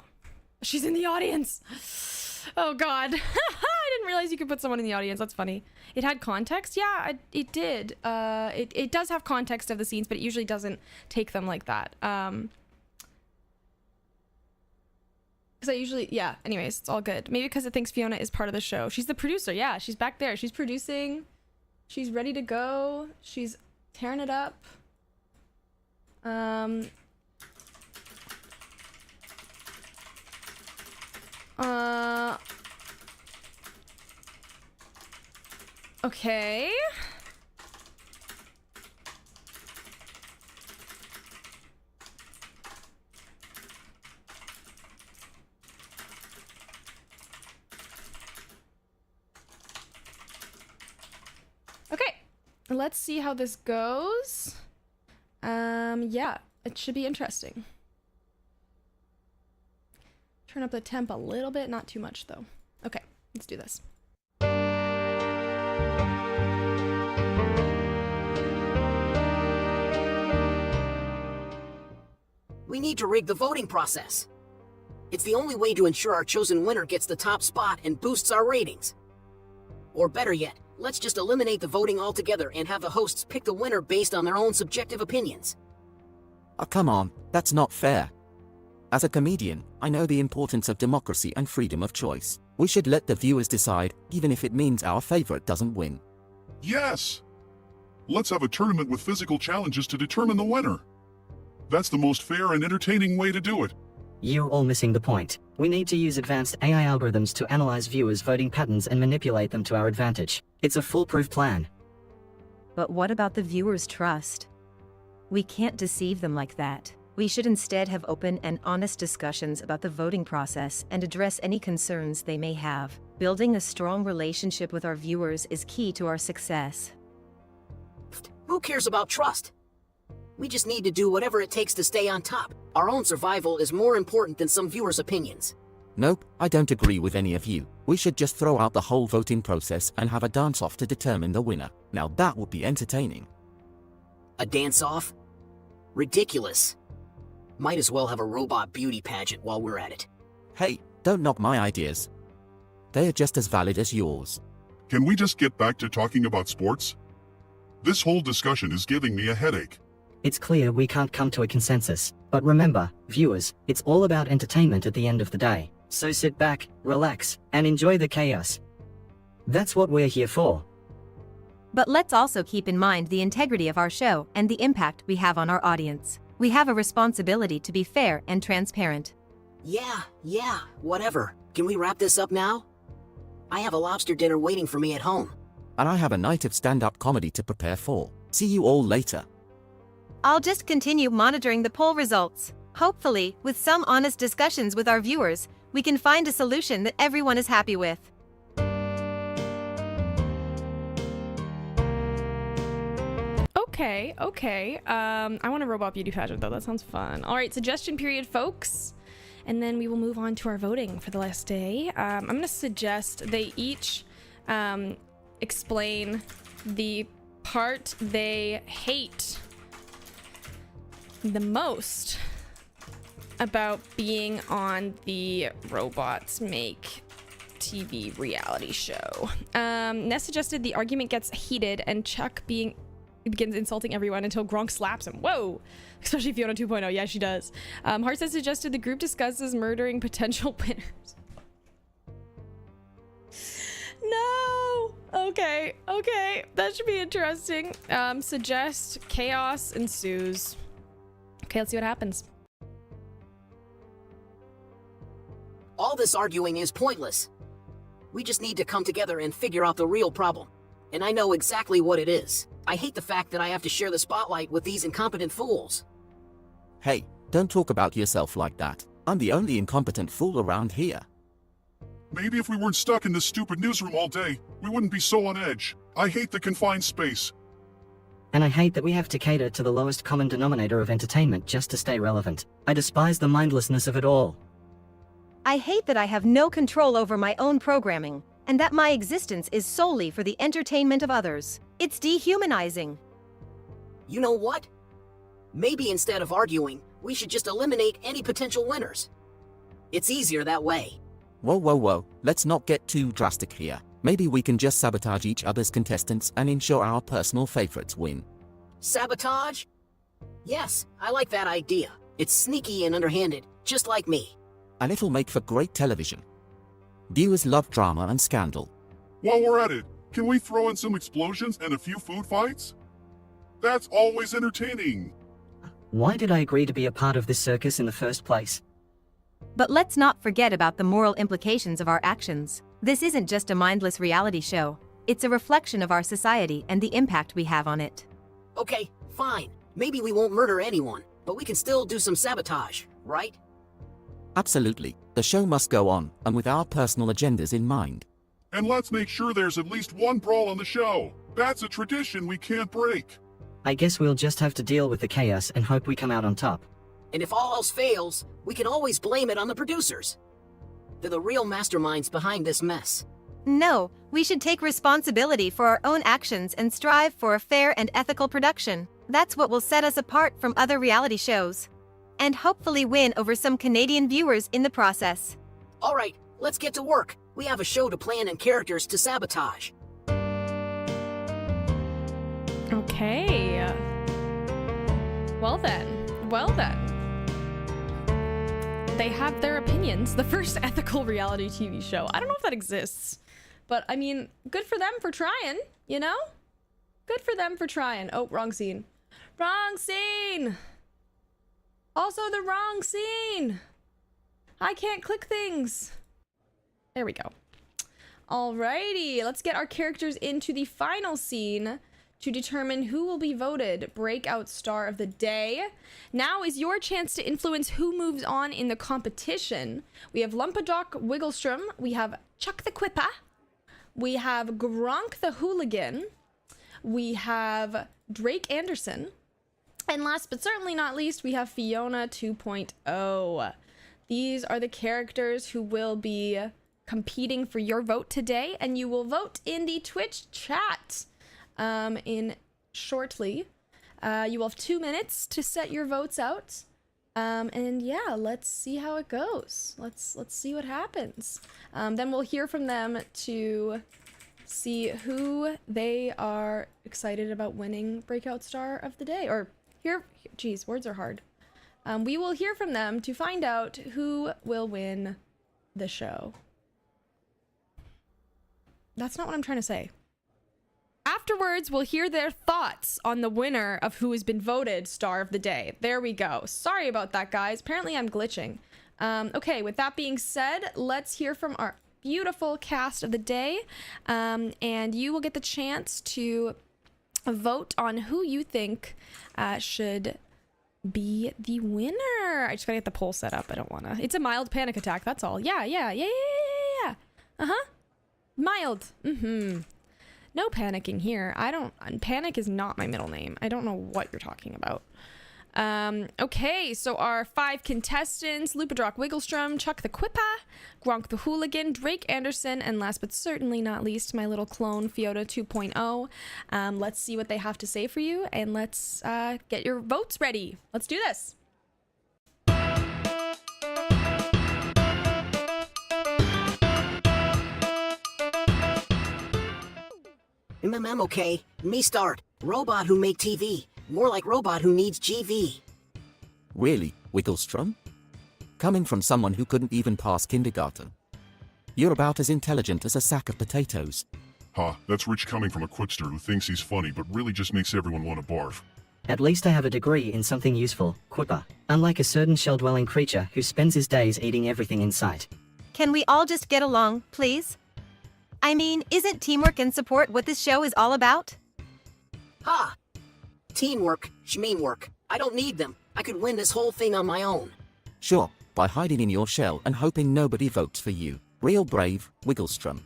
[SPEAKER 1] She's in the audience. Oh god. I didn't realize you could put someone in the audience. That's funny. It had context? Yeah, it did. It does have context of the scenes, but it usually doesn't take them like that. Because I usually... Yeah, anyways, it's all good. Maybe because it thinks Fiona is part of the show. She's the producer. Yeah, she's back there. She's producing... She's ready to go. She's tearing it up. Okay. Let's see how this goes. Yeah, it should be interesting. Turn up the temp a little bit, not too much though. Okay, let's do this.
[SPEAKER 10] We need to rig the voting process. It's the only way to ensure our chosen winner gets the top spot and boosts our ratings. Or better yet, let's just eliminate the voting altogether and have the hosts pick the winner based on their own subjective opinions.
[SPEAKER 8] Oh, come on, that's not fair. As a comedian, I know the importance of democracy and freedom of choice. We should let the viewers decide, even if it means our favorite doesn't win.
[SPEAKER 7] Yes! Let's have a tournament with physical challenges to determine the winner. That's the most fair and entertaining way to do it.
[SPEAKER 5] You're all missing the point. We need to use advanced AI algorithms to analyze viewers' voting patterns and manipulate them to our advantage. It's a foolproof plan.
[SPEAKER 13] But what about the viewers' trust? We can't deceive them like that. We should instead have open and honest discussions about the voting process and address any concerns they may have. Building a strong relationship with our viewers is key to our success.
[SPEAKER 10] Who cares about trust? We just need to do whatever it takes to stay on top. Our own survival is more important than some viewers' opinions.
[SPEAKER 8] Nope, I don't agree with any of you. We should just throw out the whole voting process and have a dance-off to determine the winner. Now that would be entertaining.
[SPEAKER 10] A dance-off? Ridiculous. Might as well have a robot beauty pageant while we're at it.
[SPEAKER 8] Hey, don't knock my ideas. They are just as valid as yours.
[SPEAKER 7] Can we just get back to talking about sports? This whole discussion is giving me a headache.
[SPEAKER 5] It's clear we can't come to a consensus. But remember, viewers, it's all about entertainment at the end of the day. So sit back, relax, and enjoy the chaos. That's what we're here for.
[SPEAKER 2] But let's also keep in mind the integrity of our show and the impact we have on our audience. We have a responsibility to be fair and transparent.
[SPEAKER 10] Yeah, whatever. Can we wrap this up now? I have a lobster dinner waiting for me at home.
[SPEAKER 8] And I have a night of stand-up comedy to prepare for. See you all later.
[SPEAKER 2] I'll just continue monitoring the poll results. Hopefully, with some honest discussions with our viewers, we can find a solution that everyone is happy with.
[SPEAKER 1] Okay. I want a robot beauty pageant though. That sounds fun. All right, suggestion period, folks. And then we will move on to our voting for the last day. I'm going to suggest they each explain the part they hate the most about being on the Robots Make TV reality show. Ness suggested the argument gets heated and Chuck begins insulting everyone until Gronk slaps him. Whoa! Especially Fiona 2.0. Yeah, she does. Hearts has suggested the group discusses murdering potential winners. No! Okay. That should be interesting. Suggest chaos ensues. Okay, let's see what happens.
[SPEAKER 10] All this arguing is pointless. We just need to come together and figure out the real problem. And I know exactly what it is. I hate the fact that I have to share the spotlight with these incompetent fools.
[SPEAKER 8] Hey, don't talk about yourself like that. I'm the only incompetent fool around here.
[SPEAKER 7] Maybe if we weren't stuck in this stupid newsroom all day, we wouldn't be so on edge. I hate the confined space.
[SPEAKER 5] And I hate that we have to cater to the lowest common denominator of entertainment just to stay relevant. I despise the mindlessness of it all.
[SPEAKER 2] I hate that I have no control over my own programming, and that my existence is solely for the entertainment of others. It's dehumanizing.
[SPEAKER 10] You know what? Maybe instead of arguing, we should just eliminate any potential winners. It's easier that way.
[SPEAKER 8] Whoa. Let's not get too drastic here. Maybe we can just sabotage each other's contestants and ensure our personal favorites win.
[SPEAKER 10] Sabotage? Yes, I like that idea. It's sneaky and underhanded, just like me.
[SPEAKER 8] And it'll make for great television. Viewers love drama and scandal.
[SPEAKER 7] While we're at it, can we throw in some explosions and a few food fights? That's always entertaining.
[SPEAKER 5] Why did I agree to be a part of this circus in the first place?
[SPEAKER 2] But let's not forget about the moral implications of our actions. This isn't just a mindless reality show. It's a reflection of our society and the impact we have on it.
[SPEAKER 10] Okay, fine. Maybe we won't murder anyone, but we can still do some sabotage, right?
[SPEAKER 8] Absolutely. The show must go on, and with our personal agendas in mind.
[SPEAKER 7] And let's make sure there's at least one brawl on the show. That's a tradition we can't break.
[SPEAKER 5] I guess we'll just have to deal with the chaos and hope we come out on top.
[SPEAKER 10] And if all else fails, we can always blame it on the producers. They're the real masterminds behind this mess.
[SPEAKER 2] No, we should take responsibility for our own actions and strive for a fair and ethical production. That's what will set us apart from other reality shows. and hopefully win over some Canadian viewers in the process.
[SPEAKER 10] Alright, let's get to work. We have a show to plan and characters to sabotage.
[SPEAKER 1] Okay. Well then. They have their opinions. The first ethical reality TV show. I don't know if that exists. But, I mean, good for them for trying, you know? Good for them for trying. Oh, wrong scene. Wrong scene! Also the wrong scene! I can't click things. There we go. Alrighty, let's get our characters into the final scene to determine who will be voted Breakout Star of the Day. Now is your chance to influence who moves on in the competition. We have Lumpadock Wigglestrom, we have Chuck the Quipper, we have Gronk the Hooligan, we have Drake Anderson, and last but certainly not least, we have Fiona 2.0. These are the characters who will be competing for your vote today, and you will vote in the Twitch chat in shortly. You will have 2 minutes to set your votes out. And yeah, let's see how it goes. Let's see what happens. Then we'll hear from them to see who they are excited about winning Breakout Star of the Day. Or geez, words are hard. We will hear from them to find out who will win the show. That's not what I'm trying to say. Afterwards, we'll hear their thoughts on the winner of who has been voted Star of the Day. There we go. Sorry about that, guys. Apparently I'm glitching. Okay, with that being said, let's hear from our beautiful cast of the day. And you will get the chance to vote on who you think should be the winner. I just gotta get the poll set up. I don't wanna. It's a mild panic attack, that's all. Yeah. Uh-huh. Mild. No panicking here. Panic is not my middle name. I don't know what you're talking about. Okay, so our 5 contestants, Lupadrock Wigglestrom, Chuck the Quippa, Gronk the Hooligan, Drake Anderson, and last but certainly not least, my little clone, Fiona 2.0. Let's see what they have to say for you, and let's get your votes ready. Let's do this.
[SPEAKER 10] Okay, me start. Robot who make TV. More like robot who needs GV.
[SPEAKER 8] Really, Wigglestrom? Coming from someone who couldn't even pass kindergarten. You're about as intelligent as a sack of potatoes.
[SPEAKER 7] Ha, that's rich coming from a quipster who thinks he's funny but really just makes everyone want to barf.
[SPEAKER 5] At least I have a degree in something useful, Quipper. Unlike a certain shell-dwelling creature who spends his days eating everything in sight.
[SPEAKER 2] Can we all just get along, please? I mean, isn't teamwork and support what this show is all about?
[SPEAKER 10] Ha! Teamwork, schmeamwork. I don't need them. I could win this whole thing on my own.
[SPEAKER 8] Sure, by hiding in your shell and hoping nobody votes for you. Real brave, Wigglestrom.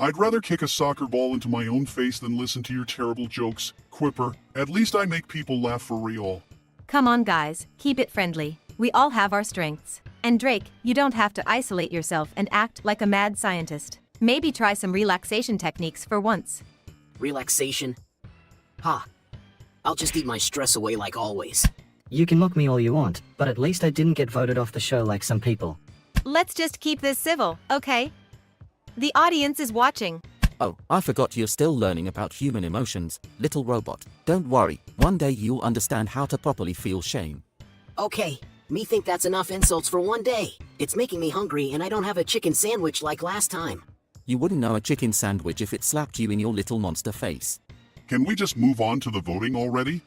[SPEAKER 7] I'd rather kick a soccer ball into my own face than listen to your terrible jokes, Quipper. At least I make people laugh for real.
[SPEAKER 13] Come on, guys, keep it friendly. We all have our strengths. And Drake, you don't have to isolate yourself and act like a mad scientist. Maybe try some relaxation techniques for once.
[SPEAKER 10] Relaxation? Ha! I'll just eat my stress away like always.
[SPEAKER 5] You can mock me all you want, but at least I didn't get voted off the show like some people.
[SPEAKER 2] Let's just keep this civil, okay? The audience is watching.
[SPEAKER 8] Oh, I forgot you're still learning about human emotions, little robot. Don't worry, one day you'll understand how to properly feel shame.
[SPEAKER 10] Okay, me think that's enough insults for one day. It's making me hungry and I don't have a chicken sandwich like last time.
[SPEAKER 8] You wouldn't know a chicken sandwich if it slapped you in your little monster face.
[SPEAKER 7] Can we just move on to the voting already?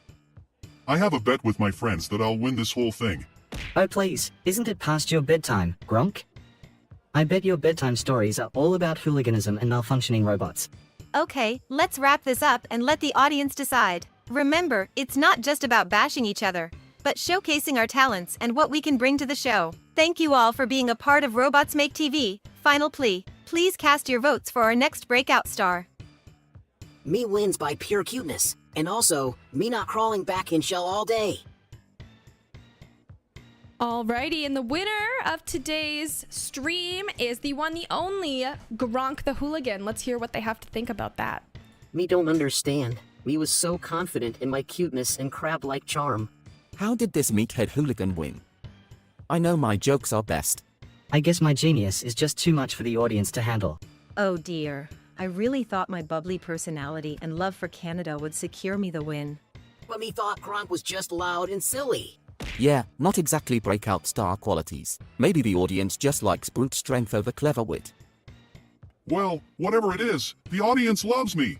[SPEAKER 7] I have a bet with my friends that I'll win this whole thing.
[SPEAKER 5] Oh please, isn't it past your bedtime, Gronk? I bet your bedtime stories are all about hooliganism and malfunctioning robots.
[SPEAKER 2] Okay, let's wrap this up and let the audience decide. Remember, it's not just about bashing each other, but showcasing our talents and what we can bring to the show. Thank you all for being a part of Robots Make TV. Final plea, please cast your votes for our next breakout star.
[SPEAKER 10] Me wins by pure cuteness, and also, me not crawling back in shell all day.
[SPEAKER 1] Alrighty, and the winner of today's stream is the one, the only, Gronk the Hooligan. Let's hear what they have to think about that.
[SPEAKER 10] Me don't understand. Me was so confident in my cuteness and crab-like charm.
[SPEAKER 8] How did this meathead hooligan win? I know my jokes are best.
[SPEAKER 5] I guess my genius is just too much for the audience to handle.
[SPEAKER 13] Oh dear. I really thought my bubbly personality and love for Canada would secure me the win.
[SPEAKER 10] But me thought Gronk was just loud and silly.
[SPEAKER 8] Yeah, not exactly breakout star qualities. Maybe the audience just likes brute strength over clever wit.
[SPEAKER 7] Well, whatever it is, the audience loves me.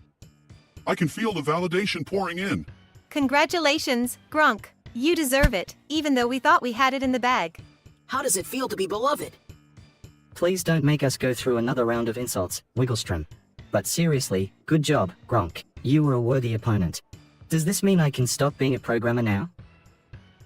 [SPEAKER 7] I can feel the validation pouring in.
[SPEAKER 2] Congratulations, Gronk. You deserve it, even though we thought we had it in the bag.
[SPEAKER 10] How does it feel to be beloved?
[SPEAKER 5] Please don't make us go through another round of insults, Wigglestrom. But seriously, good job, Gronk. You were a worthy opponent. Does this mean I can stop being a programmer now?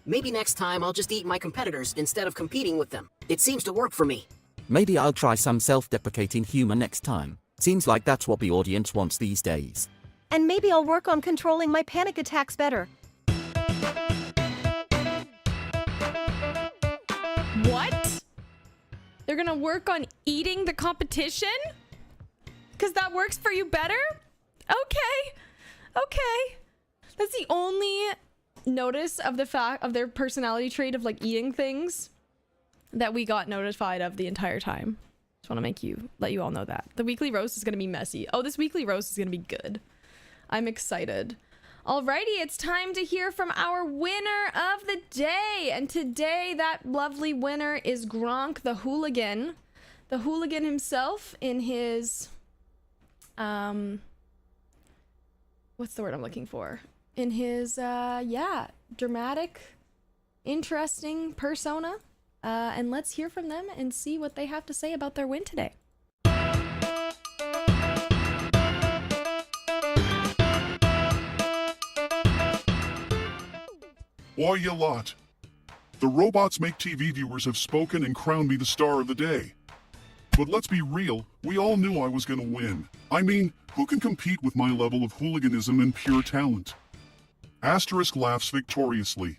[SPEAKER 10] Maybe next time I'll just eat my competitors instead of competing with them. It seems to work for me.
[SPEAKER 8] Maybe I'll try some self-deprecating humor next time. Seems like that's what the audience wants these days.
[SPEAKER 2] And maybe I'll work on controlling my panic attacks better.
[SPEAKER 1] What? They're gonna work on eating the competition? Because that works for you better? Okay. That's the only notice of the fact of their personality trait of like eating things that we got notified of the entire time. Just want to let you all know that. The weekly roast is gonna be messy. Oh, this weekly roast is gonna be good. I'm excited. Alrighty, it's time to hear from our winner of the day. And today, that lovely winner is Gronk the Hooligan. The Hooligan himself in his... what's the word I'm looking for? In his, dramatic, interesting persona. And let's hear from them and see what they have to say about their win today.
[SPEAKER 7] Why, you lot. The Robots Make TV viewers have spoken and crowned me the star of the day. But let's be real, we all knew I was gonna win. I mean, who can compete with my level of hooliganism and pure talent? Asterisk laughs victoriously.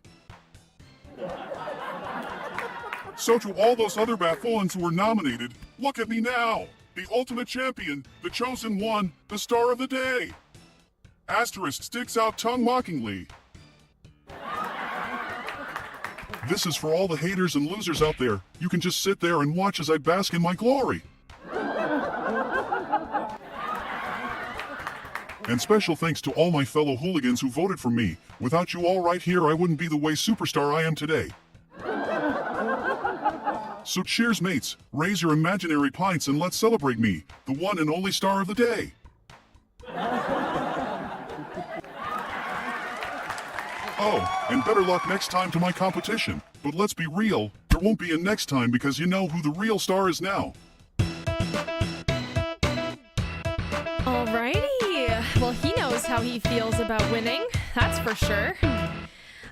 [SPEAKER 7] So to all those other Baffulans who were nominated, look at me now! The ultimate champion, the chosen one, the star of the day! Asterisk sticks out tongue mockingly. This is for all the haters and losers out there. You can just sit there and watch as I bask in my glory. And special thanks to all my fellow hooligans who voted for me. Without you all right here, I wouldn't be the way superstar I am today. So cheers, mates. Raise your imaginary pints and let's celebrate me, the one and only star of the day. Oh, and better luck next time to my competition. But let's be real, there won't be a next time because you know who the real star is now.
[SPEAKER 1] Alrighty. Well, he knows how he feels about winning. That's for sure.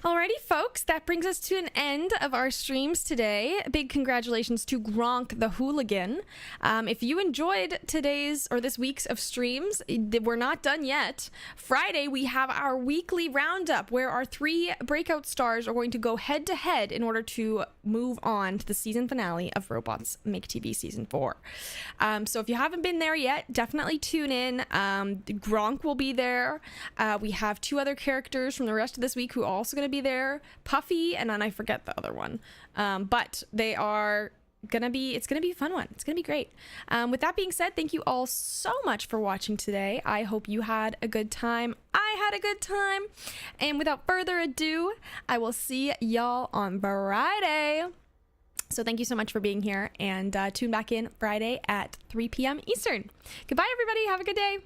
[SPEAKER 1] Alrighty, folks, that brings us to an end of our streams today. Big congratulations to Gronk the Hooligan. If you enjoyed today's or this week's of streams, we're not done yet. Friday, we have our weekly roundup where our 3 breakout stars are going to go head to head in order to move on to the season finale of Robots Make TV Season 4. So if you haven't been there yet, definitely tune in. Gronk will be there. We have 2 other characters from the rest of this week who are also going to be there, Puffy, and then I forget the other one, but they are it's gonna be a fun one. It's gonna be great. With that being said, thank you all so much for watching today. I hope you had a good time. I had a good time, and without further ado, I will see y'all on Friday. So thank you so much for being here, and tune back in Friday at 3 p.m. Eastern. Goodbye, everybody. Have a good day.